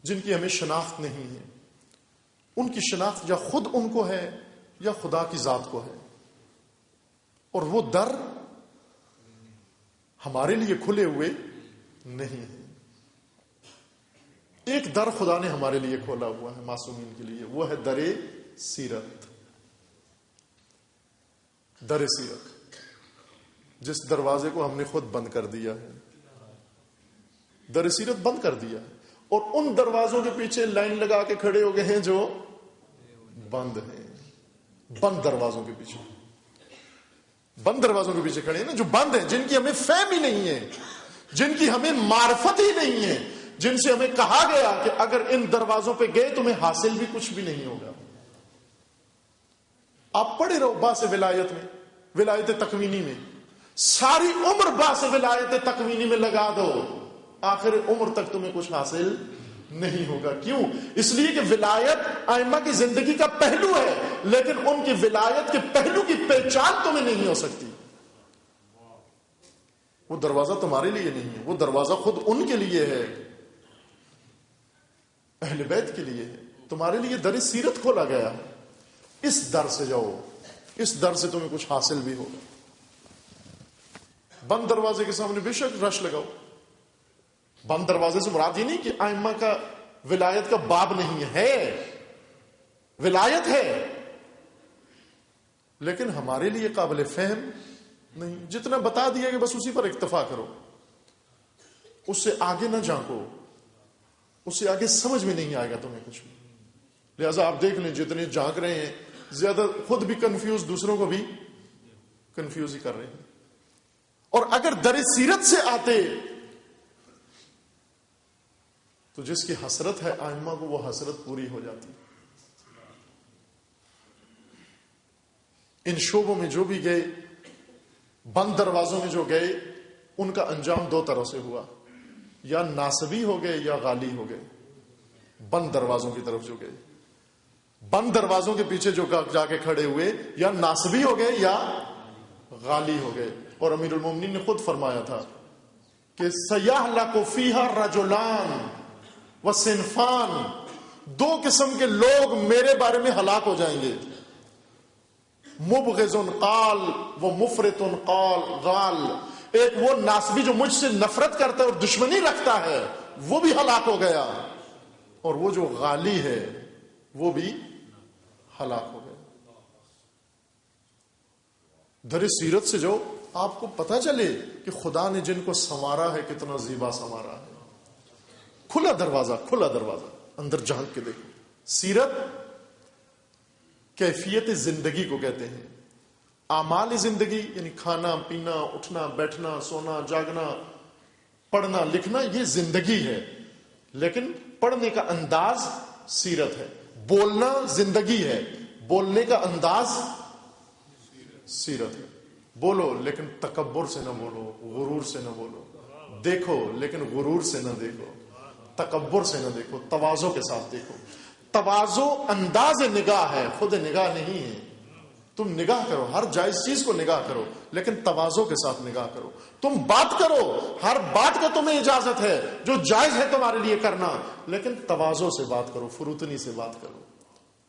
جن کی ہمیں شناخت نہیں ہے. ان کی شناخت یا خود ان کو ہے یا خدا کی ذات کو ہے. اور وہ در ہمارے لیے کھلے ہوئے نہیں ہیں. ایک در خدا نے ہمارے لیے کھولا ہوا ہے معصومین کے لیے, وہ ہے در سیرت. در سیرت, جس دروازے کو ہم نے خود بند کر دیا ہے, در سیرت بند کر دیا ہے. اور ان دروازوں کے پیچھے لائن لگا کے کھڑے ہو گئے ہیں جو بند ہیں. بند دروازوں کے پیچھے, بند دروازوں کے پیچھے کھڑے ہیں نا, جو بند ہیں, جن کی ہمیں فہم ہی نہیں ہے, جن کی ہمیں معرفت ہی نہیں ہے, جن سے ہمیں کہا گیا کہ اگر ان دروازوں پہ گئے تمہیں حاصل بھی کچھ بھی نہیں ہوگا. آپ پڑھے رہو باس ولایت میں, ولایت تکوینی میں, ساری عمر باس ولایت تکوینی میں لگا دو, آخر عمر تک تمہیں کچھ حاصل نہیں ہوگا. کیوں؟ اس لیے کہ ولایت ائمہ کی زندگی کا پہلو ہے, لیکن ان کی ولایت کے پہلو کی پہچان تمہیں نہیں ہو سکتی. وہ دروازہ تمہارے لیے نہیں ہے, وہ دروازہ خود ان کے لیے ہے, اہل بیت کے لیے ہے. تمہارے لیے در سیرت کھولا گیا, اس در سے جاؤ, اس در سے تمہیں کچھ حاصل بھی ہوگا. بند دروازے کے سامنے بے شک رش لگاؤ. بند دروازے سے مراد یہ نہیں کہ ائمہ کا ولایت کا باب نہیں ہے, ولایت ہے, لیکن ہمارے لیے قابل فہم نہیں. جتنا بتا دیا کہ بس اسی پر اکتفا کرو, اس سے آگے نہ جھانکو, اس سے آگے سمجھ میں نہیں آئے گا تمہیں کچھ بھی. لہذا آپ دیکھ لیں جتنے جھانک رہے ہیں زیادہ خود بھی کنفیوز, دوسروں کو بھی کنفیوز ہی کر رہے ہیں. اور اگر در سیرت سے آتے تو جس کی حسرت ہے ائمہ کو, وہ حسرت پوری ہو جاتی. ان شعبوں میں جو بھی گئے, بند دروازوں میں جو گئے, ان کا انجام دو طرح سے ہوا, یا ناصبی ہو گئے یا غالی ہو گئے. بند دروازوں کی طرف جو گئے, بند دروازوں کے پیچھے جو جا کے کھڑے ہوئے, یا ناصبی ہو گئے یا غالی ہو گئے. اور امیر المومنین نے خود فرمایا تھا کہ سیحلق فیہا رجلان و صنفان, دو قسم کے لوگ میرے بارے میں ہلاک ہو جائیں گے. مبغض قال و مفرط غال, ایک وہ ناسبی جو مجھ سے نفرت کرتا ہے اور دشمنی رکھتا ہے وہ بھی ہلاک ہو گیا, اور وہ جو غالی ہے وہ بھی ہلاک ہو گیا. در سیرت سے جو آپ کو پتہ چلے کہ خدا نے جن کو سنوارا ہے کتنا زیبا سنوارا ہے. کھلا دروازہ, کھلا دروازہ, اندر جھانک کے دیکھو. سیرت کیفیت زندگی کو کہتے ہیں. اعمال زندگی یعنی کھانا پینا, اٹھنا بیٹھنا, سونا جاگنا, پڑھنا لکھنا, یہ زندگی ہے. لیکن پڑھنے کا انداز سیرت ہے. بولنا زندگی ہے, بولنے کا انداز سیرت ہے. بولو لیکن تکبر سے نہ بولو, غرور سے نہ بولو. دیکھو لیکن غرور سے نہ دیکھو, تکبر سے نہ دیکھو, تواضع کے ساتھ دیکھو. تواضع انداز نگاہ ہے, خود نگاہ نہیں ہے. تم نگاہ کرو, ہر جائز چیز کو نگاہ کرو, لیکن تواضع کے ساتھ نگاہ کرو. تم بات کرو, ہر بات کا تمہیں اجازت ہے, جو جائز ہے تمہارے لیے کرنا, لیکن تواضع سے بات کرو, فروتنی سے بات کرو.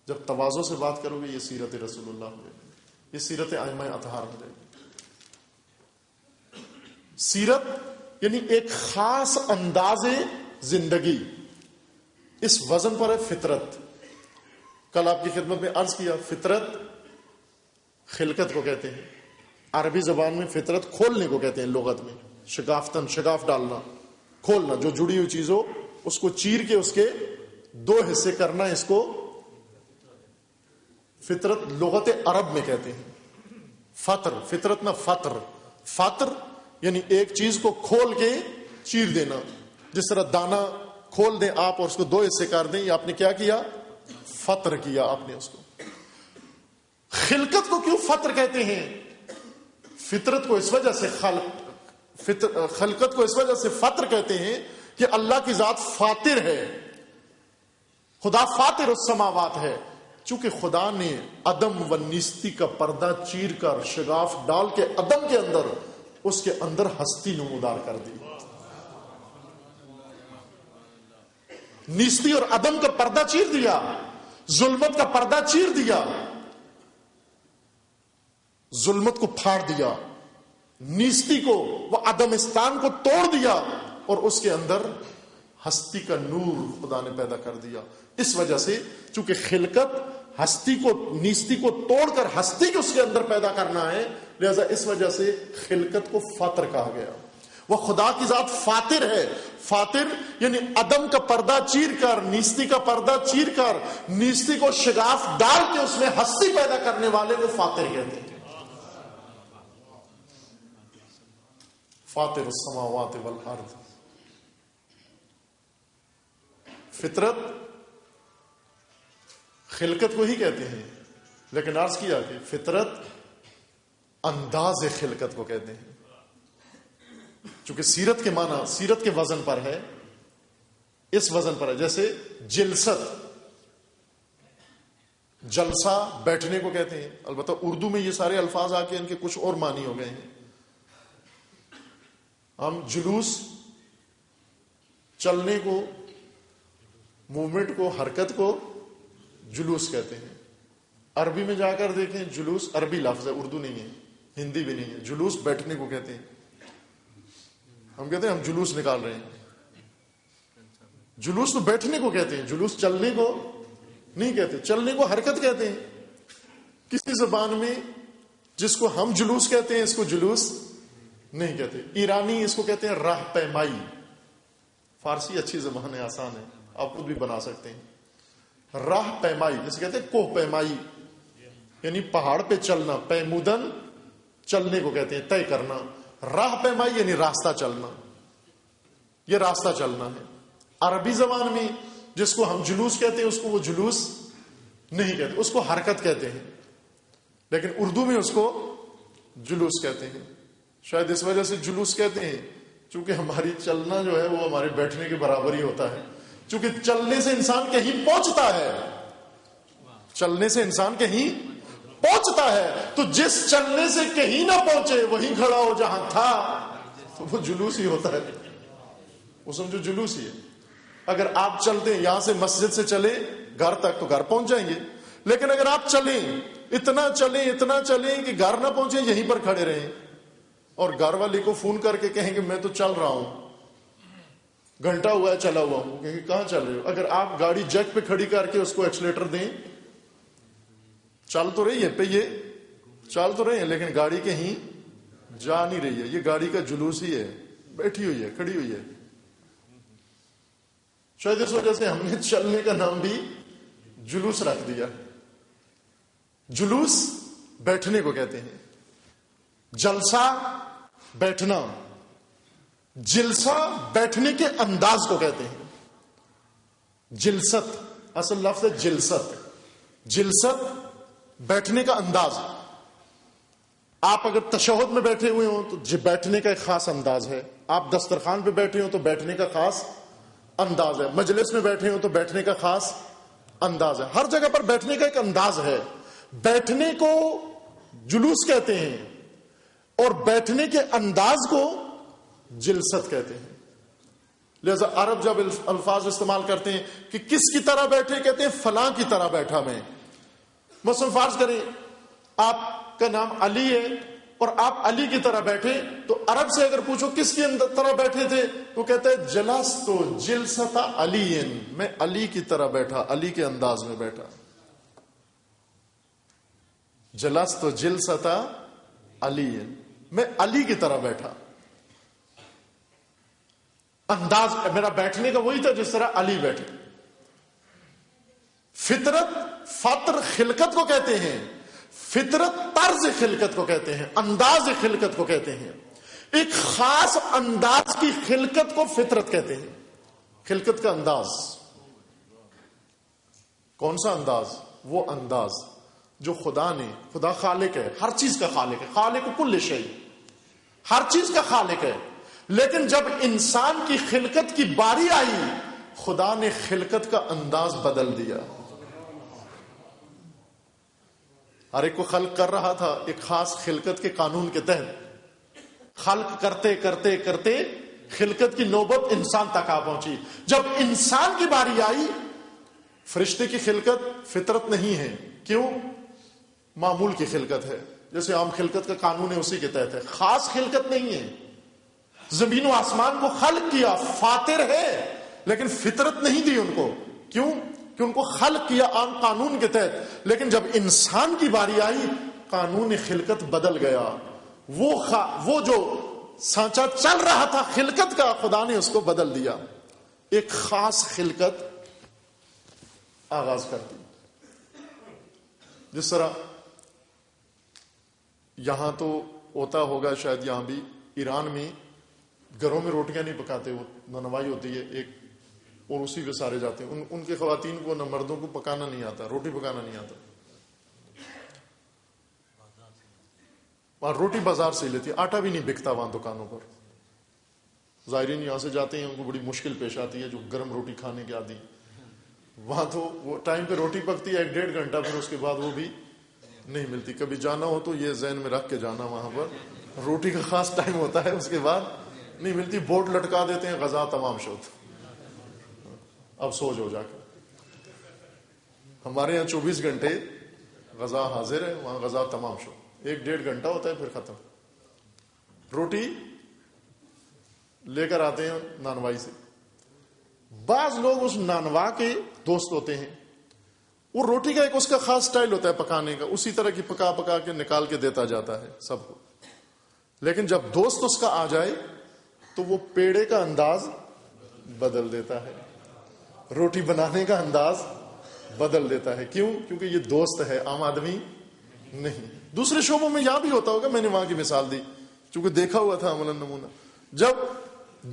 جب تواضع سے بات کرو گے یہ سیرت رسول اللہ ہو جائے گی, یہ سیرت ائمہ اطہار ہو جائے گی. سیرت یعنی ایک خاص انداز زندگی. اس وزن پر ہے فطرت. کل آپ کی خدمت میں عرض کیا, فطرت خلقت کو کہتے ہیں, عربی زبان میں فطرت کھولنے کو کہتے ہیں, لغت میں شگافتن, شگاف ڈالنا, کھولنا, جو جڑی ہوئی چیز ہو اس کو چیر کے اس کے دو حصے کرنا, اس کو فطرت لغت عرب میں کہتے ہیں. فطر, فطرت نہ فطر, فطر یعنی ایک چیز کو کھول کے چیر دینا. جس طرح دانا کھول دیں آپ اور اس کو دو حصے کر دیں, یہ آپ نے کیا کیا, فطر کیا آپ نے اس کو. خلقت کو کیوں فطر کہتے ہیں؟ فطرت کو اس وجہ سے خلقت کو اس وجہ سے فطر کہتے ہیں کہ اللہ کی ذات فاطر ہے. خدا فاطر السماوات ہے. چونکہ خدا نے عدم و نیستی کا پردہ چیر کر شگاف ڈال کے عدم کے اندر اس کے اندر ہستی نمودار کر دی. نیستی اور عدم کا پردہ چیر دیا, ظلمت کا پردہ چیر دیا, ظلمت کو پھاڑ دیا، نیستی کو وہ عدمستان کو توڑ دیا، اور اس کے اندر ہستی کا نور خدا نے پیدا کر دیا۔ اس وجہ سے چونکہ خلقت ہستی کو، نیستی کو توڑ کر ہستی کو اس کے اندر پیدا کرنا ہے، لہذا اس وجہ سے خلقت کو فاطر کہا گیا۔ وہ خدا کی ذات فاطر ہے۔ فاطر یعنی عدم کا پردہ چیر کر، نیستی کا پردہ چیر کر، نیستی کو شگاف ڈال کے اس میں ہستی پیدا کرنے والے کو فاطر کہتے ہیں۔ فاطر السماوات والارض۔ فطرت خلقت کو ہی کہتے ہیں، لیکن عرض کیا کہ فطرت انداز خلقت کو کہتے ہیں، چونکہ سیرت کے معنی سیرت کے وزن پر ہے، اس وزن پر ہے۔ جیسے جلست، جلسہ بیٹھنے کو کہتے ہیں، البتہ اردو میں یہ سارے الفاظ آ کے ان کے کچھ اور معنی ہو گئے ہیں۔ ہم جلوس، چلنے کو، موومنٹ کو، حرکت کو جلوس کہتے ہیں۔ عربی میں جا کر دیکھیں، جلوس عربی لفظ ہے، اردو نہیں ہے، ہندی بھی نہیں ہے۔ جلوس بیٹھنے کو کہتے ہیں۔ ہم کہتے ہیں ہم جلوس نکال رہے ہیں، جلوس تو بیٹھنے کو کہتے ہیں، جلوس چلنے کو نہیں کہتے۔ چلنے کو حرکت کہتے ہیں۔ کسی زبان میں جس کو ہم جلوس کہتے ہیں اس کو جلوس نہیں کہتے۔ ایرانی اس کو کہتے ہیں راہ پیمائی۔ فارسی اچھی زبان ہے، آسان ہے، آپ خود بھی بنا سکتے ہیں۔ راہ پیمائی جسے کہتے ہیں کوہ پیمائی، یعنی پہاڑ پہ چلنا۔ پیمودن چلنے کو کہتے ہیں، طے کرنا۔ راہ پیمائی یعنی راستہ چلنا، یہ راستہ چلنا ہے۔ عربی زبان میں جس کو ہم جلوس کہتے ہیں اس کو وہ جلوس نہیں کہتے، اس کو حرکت کہتے ہیں، لیکن اردو میں اس کو جلوس کہتے ہیں۔ شاید اس وجہ سے جلوس کہتے ہیں چونکہ ہماری چلنا جو ہے وہ ہمارے بیٹھنے کے برابر ہی ہوتا ہے، چونکہ چلنے سے انسان کہیں پہنچتا ہے، چلنے سے انسان کہیں پہنچتا ہے۔ تو جس چلنے سے کہیں نہ پہنچے وہیں کھڑا ہو جہاں تھا، تو وہ جلوس ہی ہوتا ہے، وہ سمجھو جلوس ہی ہے۔ اگر آپ چلتے ہیں یہاں سے مسجد سے چلے گھر تک تو گھر پہنچ جائیں گے، لیکن اگر آپ چلیں اتنا چلیں کہ گھر نہ پہنچے، یہیں پر کھڑے رہیں اور گھر والے کو فون کر کے کہیں کہ میں تو چل رہا ہوں، گھنٹہ ہوا ہے چلا ہوا ہوں، کہ کہاں چل رہے ہو؟ اگر آپ گاڑی جیک پہ کھڑی کر کے اس کو ایکسیلیٹر دیں، چل تو رہی ہے پہیے، چل تو رہے ہیں، لیکن گاڑی کہیں جا نہیں رہی ہے۔ یہ گاڑی کا جلوس ہی ہے، بیٹھی ہوئی ہے، کھڑی ہوئی ہے۔ شاید اس وجہ سے ہم نے چلنے کا نام بھی جلوس رکھ دیا۔ جلوس بیٹھنے کو کہتے ہیں، جلسہ بیٹھنا، جلسہ بیٹھنے کے انداز کو کہتے ہیں۔ جلست اصل لفظ ہے جلست، جلست بیٹھنے کا انداز۔ آپ اگر تشہد میں بیٹھے ہوئے ہوں تو بیٹھنے کا ایک خاص انداز ہے، آپ دسترخوان پہ بیٹھے ہوں تو بیٹھنے کا خاص انداز ہے، مجلس میں بیٹھے ہوں تو بیٹھنے کا خاص انداز ہے، ہر جگہ پر بیٹھنے کا ایک انداز ہے۔ بیٹھنے کو جلوس کہتے ہیں اور بیٹھنے کے انداز کو جلست کہتے ہیں۔ لہذا عرب جب الفاظ استعمال کرتے ہیں کہ کس کی طرح بیٹھے، کہتے ہیں فلاں کی طرح بیٹھا میں۔ مثلا فرض کریں آپ کا نام علی ہے اور آپ علی کی طرح بیٹھے، تو عرب سے اگر پوچھو کس کی طرح بیٹھے تھے تو کہتے ہیں جلست جلست علی، میں علی کی طرح بیٹھا، علی کے انداز میں بیٹھا۔ جلست جلست علی، میں علی کی طرح بیٹھا۔ انداز میرا بیٹھنے کا وہی تھا جس طرح علی بیٹھے۔ فطرت فطر خلقت کو کہتے ہیں، فطرت طرز خلقت کو کہتے ہیں، انداز خلقت کو کہتے ہیں۔ ایک خاص انداز کی خلقت کو فطرت کہتے ہیں۔ خلقت کا انداز کون سا انداز؟ وہ انداز جو خدا نے، خدا خالق ہے، ہر چیز کا خالق ہے، خالق کل شیء، ہر چیز کا خالق ہے، لیکن جب انسان کی خلقت کی باری آئی خدا نے خلقت کا انداز بدل دیا۔ ہر ایک کو خلق کر رہا تھا ایک خاص خلقت کے قانون کے تحت، خلق کرتے کرتے کرتے خلقت کی نوبت انسان تک آ پہنچی۔ جب انسان کی باری آئی فرشتے کی خلقت فطرت نہیں ہے، کیوں؟ معمول کی خلقت ہے، جیسے عام خلقت کا قانون ہے اسی کے تحت ہے، خاص خلقت نہیں ہے. زمین و آسمان کو خلق کیا، فاطر ہے، لیکن فطرت نہیں دی ان کو. کیوں؟ کہ ان کو خلق کیا عام قانون کے تحت، لیکن جب انسان کی باری آئی قانون خلقت بدل گیا. وہ جو سانچہ چل رہا تھا خلقت کا، خدا نے اس کو بدل دیا، ایک خاص خلقت آغاز کر دی. جس طرح یہاں تو ہوتا ہوگا شاید، یہاں بھی ایران میں گھروں میں روٹیاں نہیں پکاتے، وہ ننوائی ہوتی ہے ایک اور اسی پہ سارے جاتے ہیں. ان کے خواتین کو نہ مردوں کو پکانا نہیں آتا، روٹی پکانا نہیں آتا. وہاں روٹی بازار سے ہی لیتی ہے، آٹا بھی نہیں بکتا وہاں دکانوں پر. زائرین یہاں سے جاتے ہیں، ان کو بڑی مشکل پیش آتی ہے جو گرم روٹی کھانے کے عادی. وہاں تو وہ ٹائم پہ روٹی پکتی ہے 1-1.5 گھنٹہ، پھر اس کے بعد وہ بھی نہیں ملتی. کبھی جانا ہو تو یہ ذہن میں رکھ کے جانا، وہاں پر روٹی کا خاص ٹائم ہوتا ہے، اس کے بعد نہیں ملتی. بورڈ لٹکا دیتے ہیں غذا تمام شد، اب سو جو جا کے. ہمارے یہاں 24 گھنٹے غذا حاضر ہے، وہاں غذا تمام شد، 1-1.5 گھنٹہ ہوتا ہے پھر ختم. روٹی لے کر آتے ہیں نانوائی سے. بعض لوگ اس نانوا کے دوست ہوتے ہیں، وہ روٹی کا ایک اس کا خاص سٹائل ہوتا ہے پکانے کا، اسی طرح کی پکا پکا کے نکال کے دیتا جاتا ہے سب کو. لیکن جب دوست اس کا آ جائے تو وہ پیڑے کا انداز بدل دیتا ہے، روٹی بنانے کا انداز بدل دیتا ہے. کیوں؟ کیونکہ یہ دوست ہے، عام آدمی نہیں. دوسرے شعبوں میں یہاں بھی ہوتا ہوگا، میں نے وہاں کی مثال دی چونکہ دیکھا ہوا تھا عملاً نمونہ. جب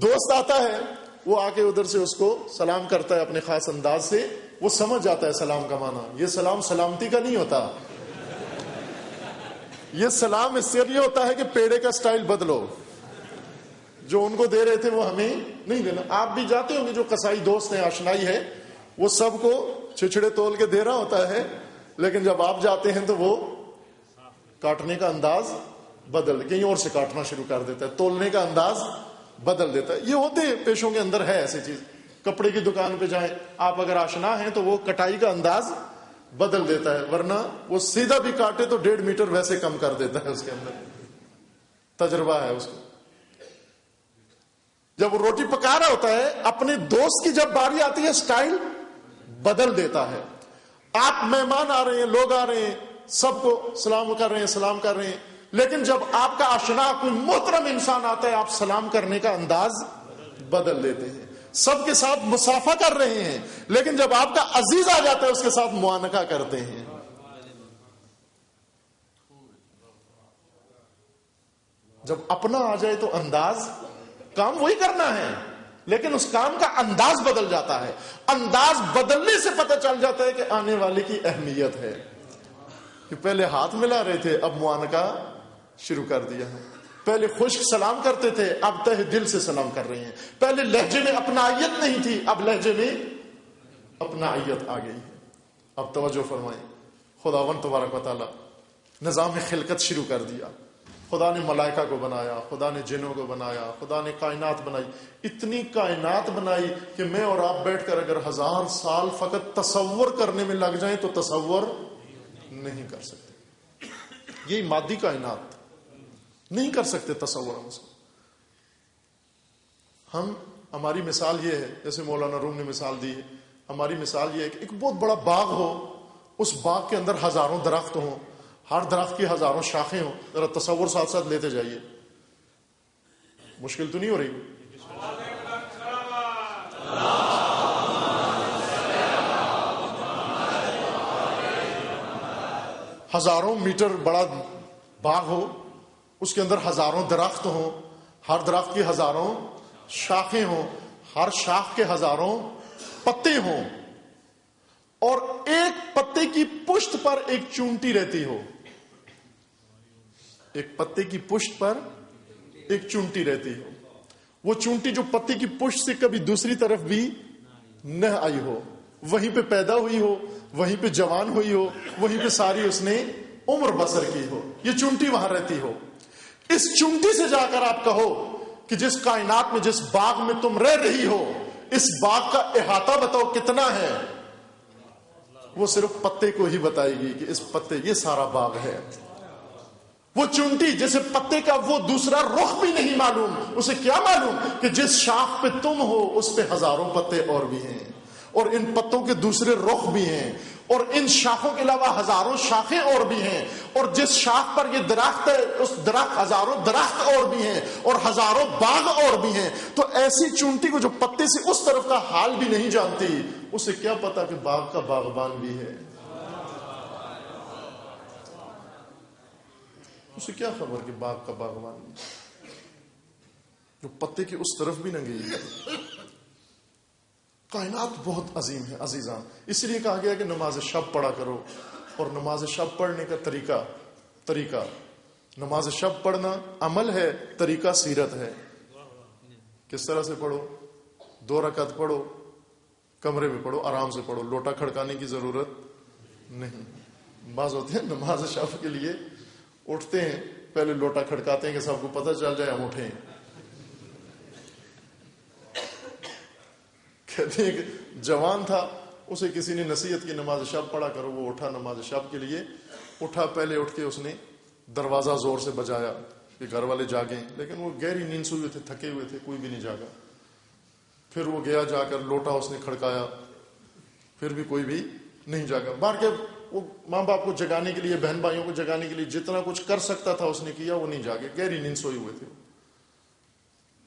دوست آتا ہے وہ آ کے ادھر سے اس کو سلام کرتا ہے اپنے خاص انداز سے، وہ سمجھ جاتا ہے سلام کا معنی. یہ سلام سلامتی کا نہیں ہوتا، یہ سلام اس سے یہ ہوتا ہے کہ پیڑے کا سٹائل بدلو، جو ان کو دے رہے تھے وہ ہمیں نہیں دینا. آپ بھی جاتے ہوں گے، جو قصائی دوست ہیں، آشنائی ہے، وہ سب کو چھچڑے تول کے دے رہا ہوتا ہے، لیکن جب آپ جاتے ہیں تو وہ کاٹنے کا انداز بدل، کہیں اور سے کاٹنا شروع کر دیتا ہے، تولنے کا انداز بدل دیتا ہے. یہ ہوتے پیشوں کے اندر ہے ایسی چیز. کپڑے کی دکان پہ جائیں آپ، اگر آشنا ہیں تو وہ کٹائی کا انداز بدل دیتا ہے، ورنہ وہ سیدھا بھی کاٹے تو 1.5 میٹر ویسے کم کر دیتا ہے. اس کے اندر تجربہ ہے اس کو. جب وہ روٹی پکا رہا ہوتا ہے، اپنے دوست کی جب باری آتی ہے سٹائل بدل دیتا ہے. آپ مہمان آ رہے ہیں، لوگ آ رہے ہیں، سب کو سلام کر رہے ہیں، لیکن جب آپ کا آشنا کوئی محترم انسان آتا ہے، آپ سلام کرنے کا انداز بدل دیتے ہیں. سب کے ساتھ مسافہ کر رہے ہیں، لیکن جب آپ کا عزیز آ جاتا ہے اس کے ساتھ معانقہ کرتے ہیں. جب اپنا آ جائے تو انداز، کام وہی کرنا ہے لیکن اس کام کا انداز بدل جاتا ہے. انداز بدلنے سے پتہ چل جاتا ہے کہ آنے والے کی اہمیت ہے. کہ پہلے ہاتھ ملا رہے تھے، اب معانقہ شروع کر دیا ہے. پہلے خشک سلام کرتے تھے، اب تہ دل سے سلام کر رہے ہیں. پہلے لہجے میں اپنائیت نہیں تھی، اب لہجے میں اپنائیت آ گئی ہے. اب توجہ فرمائیں، خداوند تبارک و تعالی نظام خلقت شروع کر دیا. خدا نے ملائکہ کو بنایا، خدا نے جنوں کو بنایا، خدا نے کائنات بنائی. اتنی کائنات بنائی کہ میں اور آپ بیٹھ کر اگر 1000 سال فقط تصور کرنے میں لگ جائیں تو تصور نہیں کر سکتے. یہی مادی کائنات نہیں کر سکتے تصور ہم اس کو. ہماری مثال یہ ہے، جیسے مولانا روم نے مثال دی ہے، ہماری مثال یہ ہے کہ ایک بہت بڑا باغ ہو، اس باغ کے اندر ہزاروں درخت ہوں، ہر درخت کی ہزاروں شاخیں ہوں. ذرا تصور ساتھ ساتھ لیتے جائیے، مشکل تو نہیں ہو رہی؟ ہزاروں میٹر بڑا باغ ہو، اس کے اندر ہزاروں درخت ہوں، ہر درخت کی ہزاروں شاخیں ہوں، ہر شاخ کے ہزاروں پتے ہوں، اور ایک پتے کی پشت پر ایک چونٹی رہتی ہو. ایک پتے کی پشت پر ایک چونٹی رہتی ہو. وہ چونٹی جو پتے کی پشت سے کبھی دوسری طرف بھی نہ آئی ہو، وہیں پہ پیدا ہوئی ہو، وہیں پہ جوان ہوئی ہو، وہیں پہ ساری اس نے عمر بسر کی ہو. یہ چونٹی وہاں رہتی ہو. اس چونٹی سے جا کر آپ کہو کہ جس کائنات میں، جس باغ میں تم رہ رہی ہو، اس باغ کا احاطہ بتاؤ کتنا ہے. وہ صرف پتے کو ہی بتائے گی کہ اس پتے، یہ سارا باغ ہے. وہ چونٹی جیسے پتے کا وہ دوسرا رخ بھی نہیں معلوم، اسے کیا معلوم کہ جس شاخ پہ تم ہو اس پہ ہزاروں پتے اور بھی ہیں، اور ان پتوں کے دوسرے رخ بھی ہیں، اور ان شاخوں کے علاوہ ہزاروں شاخیں اور بھی ہیں، اور جس شاخ پر یہ درخت ہے اس درخت ہزاروں درخت اور بھی ہیں، اور ہزاروں باغ اور بھی ہیں۔ تو ایسی چونٹی کو جو پتے سے اس طرف کا حال بھی نہیں جانتی، اسے کیا پتا کہ باغ کا باغبان بھی ہے؟ اسے کیا خبر کہ باغ کا باغبان بھی ہے؟ جو پتے کی اس طرف بھی نہ گئی۔ کائنات بہت عظیم ہے عزیزان، اس لیے کہا گیا کہ نماز شب پڑھا کرو، اور نماز شب پڑھنے کا طریقہ نماز شب پڑھنا عمل ہے، طریقہ سیرت ہے۔ کس طرح سے پڑھو؟ 2 رکعت پڑھو، کمرے میں پڑھو، آرام سے پڑھو، لوٹا کھڑکانے کی ضرورت نہیں۔ بعض ہوتے ہیں نماز شب کے لیے اٹھتے ہیں، پہلے لوٹا کھڑکاتے ہیں کہ سب کو پتہ چل جائے ہم اٹھیں۔ کہتے ہیں کہ جوان تھا، اسے کسی نے نصیحت کی نماز شب پڑھا کرو، وہ اٹھا نماز شب کے لیے، اٹھا، پہلے اٹھ کے اس نے دروازہ زور سے بجایا کہ گھر والے جاگیں، لیکن وہ گہری نیند سے ہوئے تھے، تھکے ہوئے تھے، کوئی بھی نہیں جاگا۔ پھر وہ گیا، جا کر لوٹا اس نے کھڑکایا، پھر بھی کوئی بھی نہیں جاگا۔ بار کے وہ ماں باپ کو جگانے کے لیے، بہن بھائیوں کو جگانے کے لیے جتنا کچھ کر سکتا تھا اس نے کیا، وہ نہیں جاگے، گہری نیند سوئے ہوئے تھے۔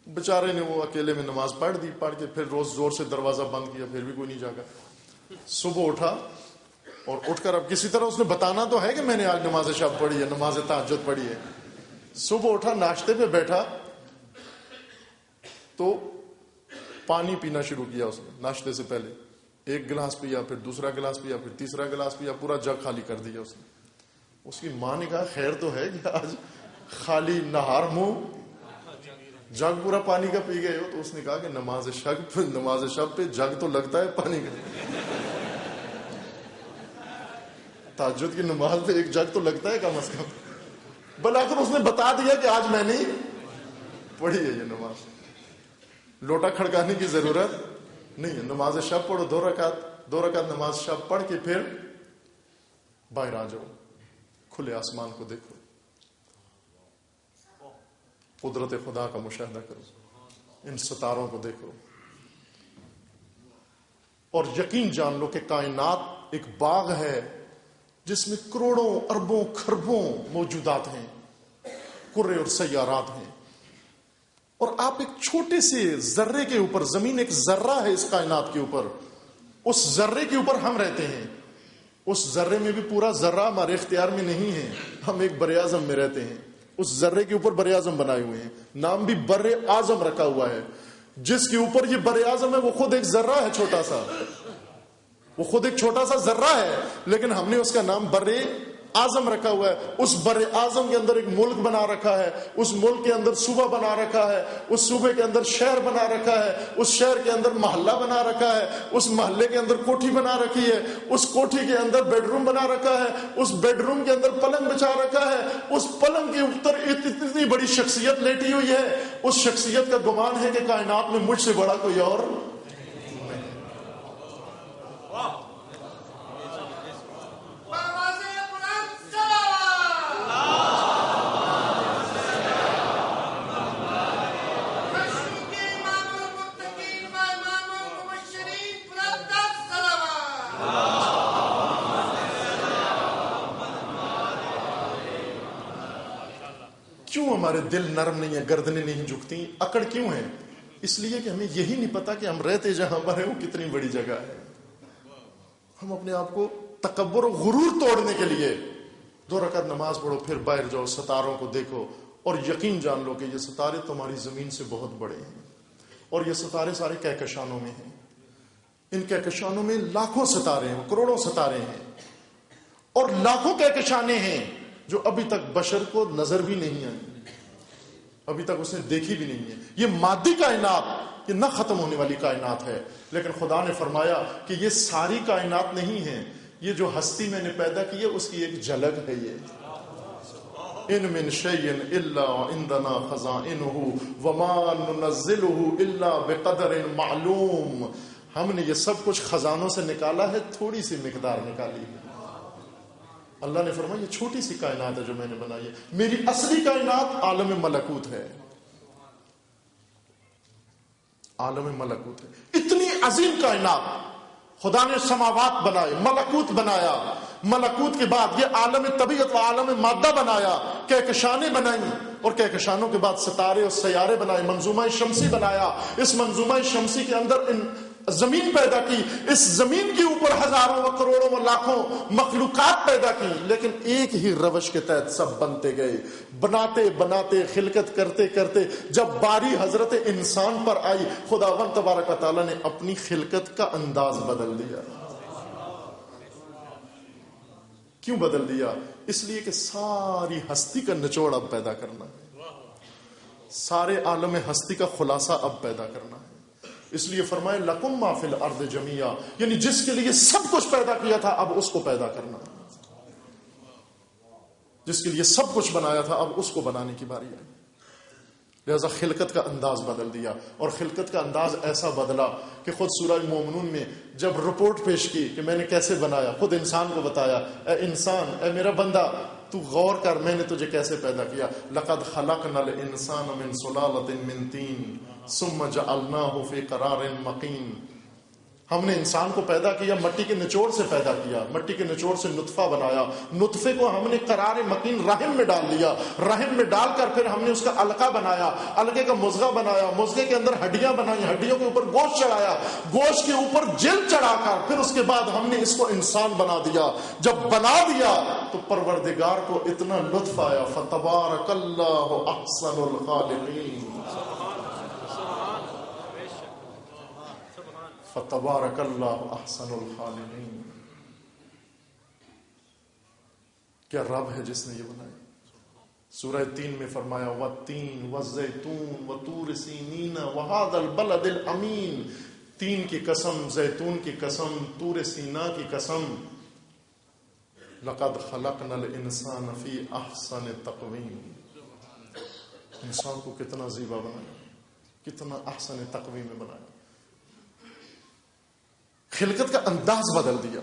بیچارے نے وہ اکیلے میں نماز پڑھ دی، پڑھ کے پھر روز زور سے دروازہ بند کیا، پھر بھی کوئی نہیں جاگا۔ صبح اٹھا، اور اٹھ کر اب کسی طرح اس نے بتانا تو ہے کہ میں نے آج نماز شب پڑھی ہے، نماز تہجد پڑھی ہے۔ صبح اٹھا، ناشتے پہ بیٹھا تو پانی پینا شروع کیا اس نے، ناشتے سے پہلے 1 گلاس پیا، پھر دوسرا گلاس پیا، پھر تیسرا گلاس پیا، پورا جگ خالی کر دیا اس نے۔ اس کی ماں نے کہا خیر تو ہے کہ آج خالی نہار منہ جگ پورا پانی کا پی گئے ہو؟ تو اس نے کہا کہ نماز شب پہ جگ تو لگتا ہے پانی کا، تہجد کی نماز پہ 1 جگ تو لگتا ہے کم از کم۔ بلاخر اس نے بتا دیا کہ آج میں نے پڑھی ہے یہ نماز، لوٹا کھڑکانے کی ضرورت نہیں ہے، نماز شب پڑھو، 2 رکعت نماز شب پڑھ کے پھر باہر آ جاؤ، کھلے آسمان کو دیکھو، قدرت خدا کا مشاہدہ کرو، ان ستاروں کو دیکھو، اور یقین جان لو کہ کائنات ایک باغ ہے جس میں کروڑوں اربوں کھربوں موجودات ہیں، کرے اور سیارات ہیں، اور آپ ایک چھوٹے سے ذرے کے اوپر، زمین ایک ذرہ ہے اس کائنات کے اوپر، اس ذرے کے اوپر ہم رہتے ہیں۔ اس ذرے میں بھی پورا ذرہ ہمارے اختیار میں نہیں ہے، ہم ایک بر اعظم میں رہتے ہیں، اس ذرے کے اوپر بر اعظم بنائے ہوئے ہیں، نام بھی بر اعظم رکھا ہوا ہے۔ جس کے اوپر یہ بر اعظم ہے وہ خود ایک ذرہ ہے، چھوٹا سا، وہ خود ایک چھوٹا سا ذرہ ہے، لیکن ہم نے اس کا نام بر اعظم رکھا ہوا ہے۔ اس بر اعظم کے اندر ایک ملک بنا رکھا ہے، اس ملک کے اندر صوبہ بنا رکھا ہے، اس صوبے کے اندر شہر بنا رکھا ہے، اس شہر کے اندر محلہ بنا رکھا ہے، اس محلے کے اندر کوٹھی بنا رکھی ہے، اس کوٹھی کے اندر بیڈ روم بنا رکھا ہے، اس بیڈ روم کے اندر پلنگ بچھا رکھا ہے، اس پلنگ کے اوپر اتنی بڑی شخصیت لیٹی ہوئی ہے، اس شخصیت کا گمان ہے کہ کائنات میں مجھ سے بڑا کوئی اور ہمارے دل نرم نہیں ہیں، گردنیں نہیں جھکتی، اکڑ کیوں ہے؟ اس لیے کہ ہمیں یہی نہیں پتا کہ ہم رہتے جہاں پر ہیں وہ کتنی بڑی جگہ ہے۔ ہم اپنے آپ کو تکبر و غرور توڑنے کے لیے 2 رکعت نماز پڑھو، پھر باہر جاؤ، ستاروں کو دیکھو، اور یقین جان لو کہ یہ ستارے تمہاری زمین سے بہت بڑے ہیں، اور یہ ستارے سارے کہکشانوں میں ہیں۔ ان کہکشانوں میں لاکھوں ستارے ہیں، کروڑوں ستارے ہیں، اور لاکھوں کہکشانے ہیں جو ابھی تک بشر کو نظر بھی نہیں آئی، ابھی تک اس نے دیکھی بھی نہیں ہے۔ یہ مادی کائنات، یہ نہ ختم ہونے والی کائنات ہے، لیکن خدا نے فرمایا کہ یہ ساری کائنات نہیں ہے، یہ جو ہستی میں نے پیدا کی ہے اس کی ایک جھلک ہے۔ یہ ان من شیء الا عندنا خزائنہ وما ننزلہ الا بقدر معلوم، ہم نے یہ سب کچھ خزانوں سے نکالا ہے، تھوڑی سی مقدار نکالی ہے۔ اللہ نے فرمایا یہ چھوٹی سی کائنات ہے جو میں نے بنائی ہے، میری اصلی کائنات عالم ملکوت ہے، عالم ملکوت ہے۔ اتنی عظیم کائنات خدا نے سماوات بنائے، ملکوت بنایا، ملکوت کے بعد یہ عالم طبیعت و عالم مادہ بنایا، کہکشانیں بنائیں، اور کہکشانوں کے بعد ستارے اور سیارے بنائے، منظومہ شمسی بنایا، اس منظومہ شمسی کے اندر زمین پیدا کی، اس زمین کے اوپر ہزاروں و کروڑوں و لاکھوں مخلوقات پیدا کی، لیکن ایک ہی روش کے تحت سب بنتے گئے، بناتے بناتے خلقت کرتے کرتے جب باری حضرت انسان پر آئی، خداوند تبارک و تعالی نے اپنی خلقت کا انداز بدل دیا۔ کیوں بدل دیا؟ اس لیے کہ ساری ہستی کا نچوڑ اب پیدا کرنا ہے، سارے عالم ہستی کا خلاصہ اب پیدا کرنا ہے۔ اس لیے فرمائے لکم ما فی الارض جمیعا، یعنی جس کے لیے سب کچھ پیدا کیا تھا اب اس کو پیدا کرنا، جس کے لیے سب کچھ بنایا تھا اب اس کو بنانے کی باری آئی۔ لہذا خلقت کا انداز بدل دیا، اور خلقت کا انداز ایسا بدلا کہ خود سورہ مومنون میں جب رپورٹ پیش کی کہ میں نے کیسے بنایا، خود انسان کو بتایا، اے انسان، اے میرا بندہ، تو غور کر میں نے تجھے کیسے پیدا کیا۔ لقد خلقنا الانسان من سلالۃ من طین ثم جعلناہ فی قرار مکین، ہم نے انسان کو پیدا کیا، مٹی کے نچوڑ سے پیدا کیا، مٹی کے نچوڑ سے نطفہ بنایا، نطفے کو ہم نے قرار مکین رحم میں ڈال دیا، رحم میں ڈال کر پھر ہم نے اس کا علقہ بنایا، علقے کا مضغہ بنایا، مضغے کے اندر ہڈیاں بنائی، ہڈیوں کے اوپر گوشت چڑھایا، گوشت کے اوپر جلد چڑھا کر پھر اس کے بعد ہم نے اس کو انسان بنا دیا۔ جب بنا دیا تو پروردگار کو اتنا لطف آیا، فتبارک اللہ احسن الخالقین، فتبارک اللہ احسن الخالقین۔ کیا رب ہے جس نے یہ بنائی؟ سورہ تین میں فرمایا والتین والزیتون وطور سینین وہذا البلد الامین، تین کی قسم، زیتون کی قسم، طور سینا کی قسم، لقد خلقنا الانسان فی احسن تقویم، انسان کو کتنا زیبا بنایا، کتنا احسن تقویم میں بنایا، خلقت کا انداز بدل دیا،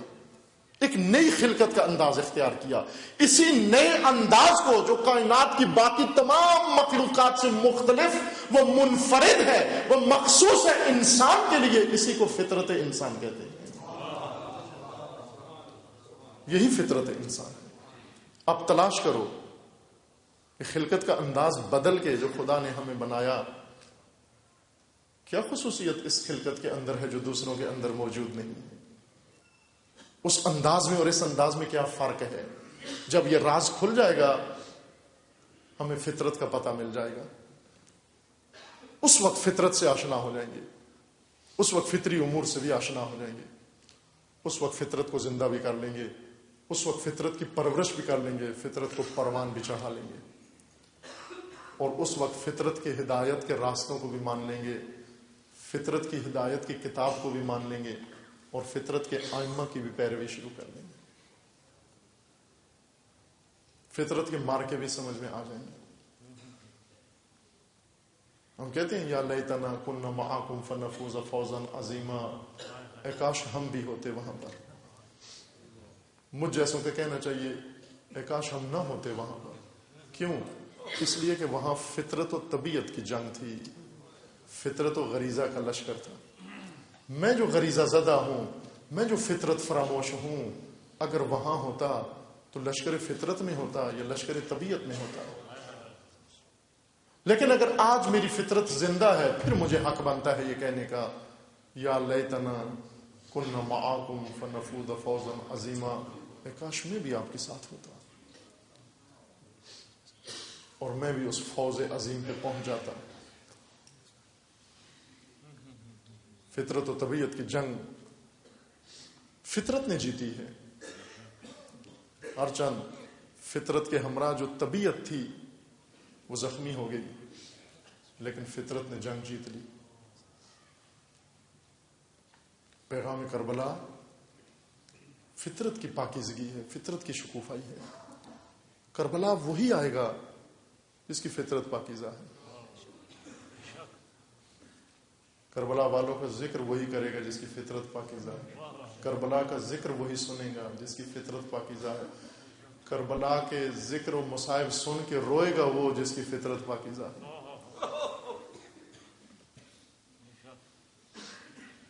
ایک نئی خلقت کا انداز اختیار کیا۔ اسی نئے انداز کو جو کائنات کی باقی تمام مخلوقات سے مختلف، وہ منفرد ہے، وہ مخصوص ہے انسان کے لیے، اسی کو فطرت انسان کہتے ہیں، یہی فطرت انسان ہے۔ اب تلاش کرو کہ خلقت کا انداز بدل کے جو خدا نے ہمیں بنایا، کیا خصوصیت اس خلقت کے اندر ہے جو دوسروں کے اندر موجود نہیں ہے؟ اس انداز میں اور اس انداز میں کیا فرق ہے؟ جب یہ راز کھل جائے گا ہمیں فطرت کا پتہ مل جائے گا، اس وقت فطرت سے آشنا ہو جائیں گے، اس وقت فطری امور سے بھی آشنا ہو جائیں گے، اس وقت فطرت کو زندہ بھی کر لیں گے، اس وقت فطرت کی پرورش بھی کر لیں گے، فطرت کو پروان بھی چڑھا لیں گے، اور اس وقت فطرت کی ہدایت کے راستوں کو بھی مان لیں گے، فطرت کی ہدایت کی کتاب کو بھی مان لیں گے، اور فطرت کے آئمہ کی بھی پیروی شروع کر دیں گے، فطرت کے مارکے بھی سمجھ میں آ جائیں گے۔ ہم کہتے ہیں یا لیتنا کنا معاکم فنفوز فوزا عظیما، اے کاش ہم بھی ہوتے وہاں پر۔ مجھ جیسوں کے کہنا چاہیے اے کاش ہم نہ ہوتے وہاں پر۔ کیوں؟ اس لیے کہ وہاں فطرت و طبیعت کی جنگ تھی، فطرت و غریزہ کا لشکر تھا۔ میں جو غریزہ زدہ ہوں، میں جو فطرت فراموش ہوں، اگر وہاں ہوتا تو لشکر فطرت میں ہوتا یا لشکر طبیعت میں ہوتا۔ لیکن اگر آج میری فطرت زندہ ہے پھر مجھے حق بنتا ہے یہ کہنے کا یا لیتنا کنا معاکم فنفوز فوزا عظیما، اے کاش میں بھی آپ کے ساتھ ہوتا اور میں بھی اس فوز عظیم پہ پہنچ جاتا۔ فطرت و طبیعت کی جنگ فطرت نے جیتی ہے، ہرچند فطرت کے ہمراہ جو طبیعت تھی وہ زخمی ہو گئی، لیکن فطرت نے جنگ جیت لی۔ پیغام کربلا فطرت کی پاکیزگی ہے، فطرت کی شکوفائی ہے۔ کربلا وہی آئے گا جس کی فطرت پاکیزہ ہے، کربلا والوں کا ذکر وہی کرے گا جس کی فطرت پاکیزہ ہے، کربلا کا ذکر وہی سنے گا جس کی فطرت پاکیزہ ہے۔ کربلا کے ذکر و مصائب سن کے روئے گا وہ جس کی فطرت پاکیزہ ہے.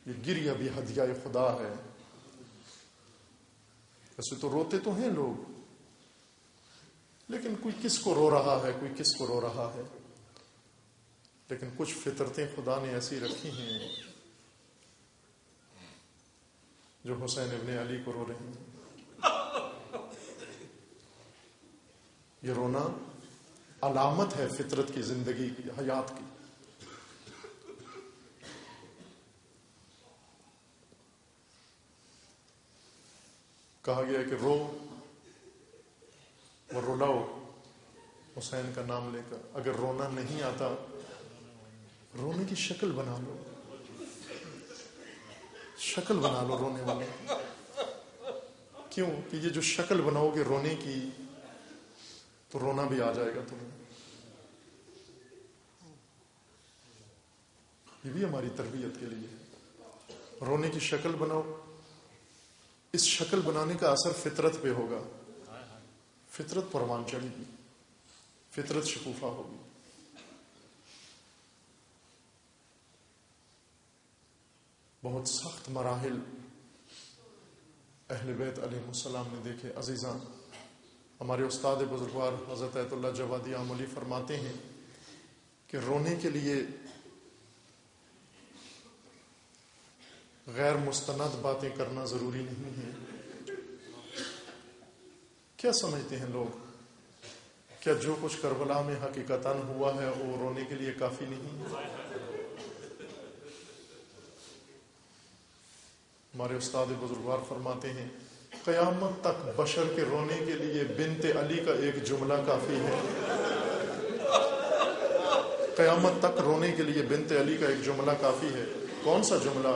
یہ گریہ بھی ہدیہ خدا ہے. ایسے تو روتے تو ہیں لوگ، لیکن کوئی کس کو رو رہا ہے، کوئی کس کو رو رہا ہے. لیکن کچھ فطرتیں خدا نے ایسی رکھی ہیں جو حسین ابن علی کو رو رہی ہیں. یہ رونا علامت ہے فطرت کی، زندگی کی، حیات کی. کہا گیا کہ رو اور رلاؤ حسین کا نام لے کر. اگر رونا نہیں آتا، رونے کی شکل بنا لو، شکل بنا لو رونے والے. کیوں کہ یہ جو شکل بناؤ گے رونے کی تو رونا بھی آ جائے گا تمہیں. یہ بھی ہماری تربیت کے لیے. رونے کی شکل بناؤ. اس شکل بنانے کا اثر فطرت پہ ہوگا. فطرت پروان چڑھے گی، فطرت شکوفہ ہوگی. بہت سخت مراحل اہل بیت علیہ السلام نے دیکھے. عزیزان، ہمارے استاد بزرگوار حضرت ایت اللہ جوادی عاملی فرماتے ہیں کہ رونے کے لیے غیر مستند باتیں کرنا ضروری نہیں ہے. کیا سمجھتے ہیں لوگ؟ کیا جو کچھ کربلا میں حقیقتاً ہوا ہے وہ رونے کے لیے کافی نہیں ہے؟ ہمارے استاد بزرگوار فرماتے ہیں قیامت تک بشر کے رونے کے لیے بنت علی کا ایک جملہ کافی ہے. قیامت تک رونے کے لیے بنت علی کا ایک جملہ کافی ہے. کون سا جملہ؟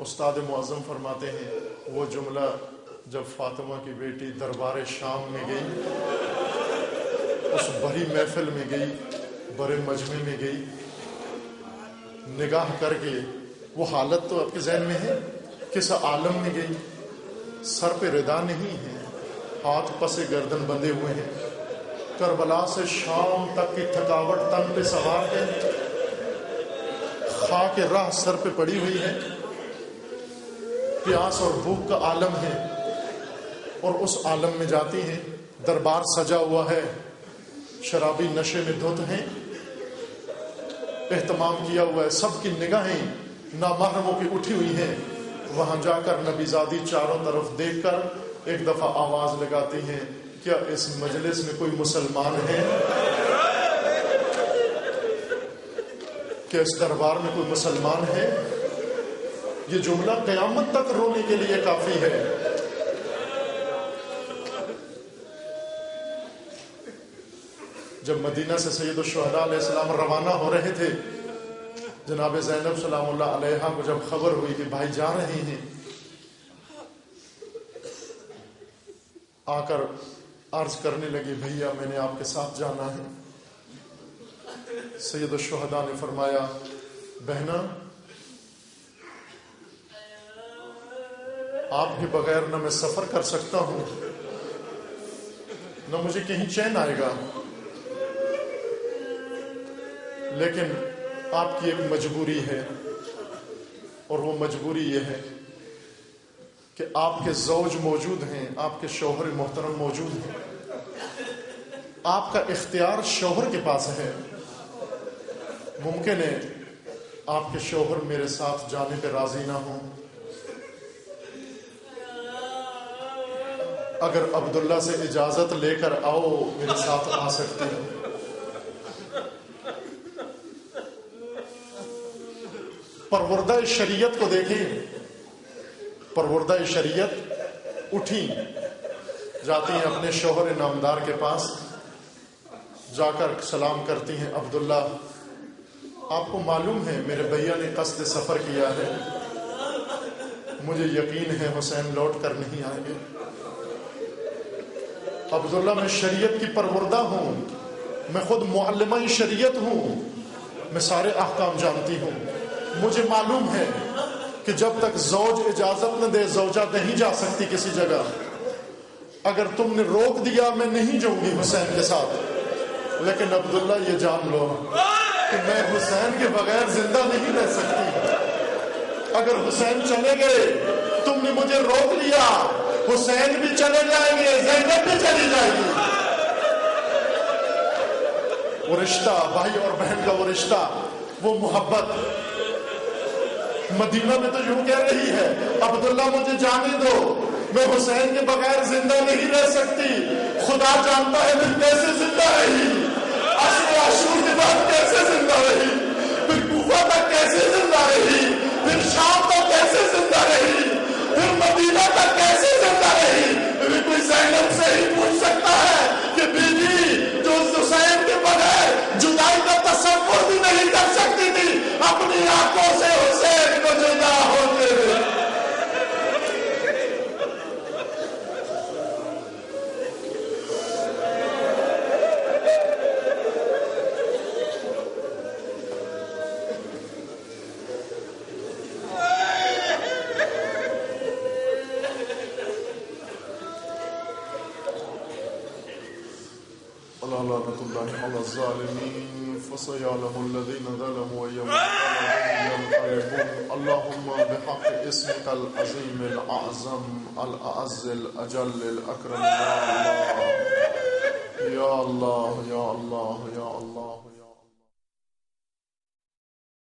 استاد معظم فرماتے ہیں وہ جملہ جب فاطمہ کی بیٹی دربار شام میں گئی، اس بڑی محفل میں گئی، بڑے مجمع میں گئی، نگاہ کر کے وہ حالت تو آپ کے ذہن میں ہے، کس عالم میں گئی. سر پہ ردا نہیں ہے، ہاتھ پسے گردن بندھے ہوئے ہیں. کربلا سے شام تک کی تھکاوٹ تن پہ سوار ہے، خاک راہ سر پہ پڑی ہوئی ہے، پیاس اور بھوک کا عالم ہے، اور اس عالم میں جاتی ہیں. دربار سجا ہوا ہے، شرابی نشے میں دھت ہیں، اہتمام کیا ہوا ہے، سب کی نگاہیں نامحرموں کی اٹھی ہوئی ہیں. وہاں جا کر نبی زادی چاروں طرف دیکھ کر ایک دفعہ آواز لگاتی ہیں، کیا اس مجلس میں کوئی مسلمان ہے؟ کیا اس دربار میں کوئی مسلمان ہے؟ یہ جملہ قیامت تک رونے کے لیے کافی ہے. جب مدینہ سے سید الشہداء علیہ السلام روانہ ہو رہے تھے، جناب زینب سلام اللہ علیہا کو جب خبر ہوئی کہ بھائی جا رہے ہیں، آ کر عرض کرنے لگی بھیا میں نے آپ کے ساتھ جانا ہے. سید الشہداء نے فرمایا بہنا آپ کے بغیر نہ میں سفر کر سکتا ہوں، نہ مجھے کہیں چین آئے گا، لیکن آپ کی ایک مجبوری ہے، اور وہ مجبوری یہ ہے کہ آپ کے زوج موجود ہیں، آپ کے شوہر محترم موجود ہیں، آپ کا اختیار شوہر کے پاس ہے. ممکن ہے آپ کے شوہر میرے ساتھ جانے پہ راضی نہ ہوں. اگر عبداللہ سے اجازت لے کر آؤ میرے ساتھ آ سکتے ہو. پروردہ شریعت کو دیکھیں، پروردہ شریعت اٹھی جاتی ہیں اپنے شوہر نامدار کے پاس، جا کر سلام کرتی ہیں عبداللہ آپ کو معلوم ہے میرے بھیا نے قصد سفر کیا ہے، مجھے یقین ہے حسین لوٹ کر نہیں آئیں گے. عبداللہ میں شریعت کی پروردہ ہوں، میں خود معلمہ شریعت ہوں، میں سارے احکام جانتی ہوں. مجھے معلوم ہے کہ جب تک زوج اجازت نہ دے زوجہ نہیں جا سکتی کسی جگہ. اگر تم نے روک دیا میں نہیں جاؤں گی حسین کے ساتھ، لیکن عبداللہ یہ جان لو کہ میں حسین کے بغیر زندہ نہیں رہ سکتی۔ اگر حسین چلے گئے، تم نے مجھے روک لیا، حسین بھی چلے جائیں گے، زینب بھی چلی جائے گی۔ وہ رشتہ، بھائی اور بہن کا وہ رشتہ، وہ محبت، مدینہ میں تو یوں کہہ رہی ہے عبداللہ مجھے جانے دو، میں حسین کے بغیر زندہ نہیں رہ سکتی۔ خدا جانتا ہے پھر کیسے زندہ رہی، عاشور کے بعد کیسے زندہ رہی، پھر کوفہ تک کیسے زندہ رہی، پھر شام تک کیسے زندہ رہی، پھر مدینہ تک کیسے زندہ رہی۔ ابھی کوئی زینب سے ہی پوچھ سکتا ہے کہ بیوی جو حسین کے بغیر جدائی کا تصور بھی نہیں کر سکتی تھی، اپنی آنکھوں سے حسین کو جدا ہوتے ہوئے۔ لعنة الله على الظالمين فسيعلم الذين ظلموا أي منقلب ينقلبون اللهم بحق اسمك العظيم الأعظم الأعز الأجل الأكرم يا الله يا الله يا الله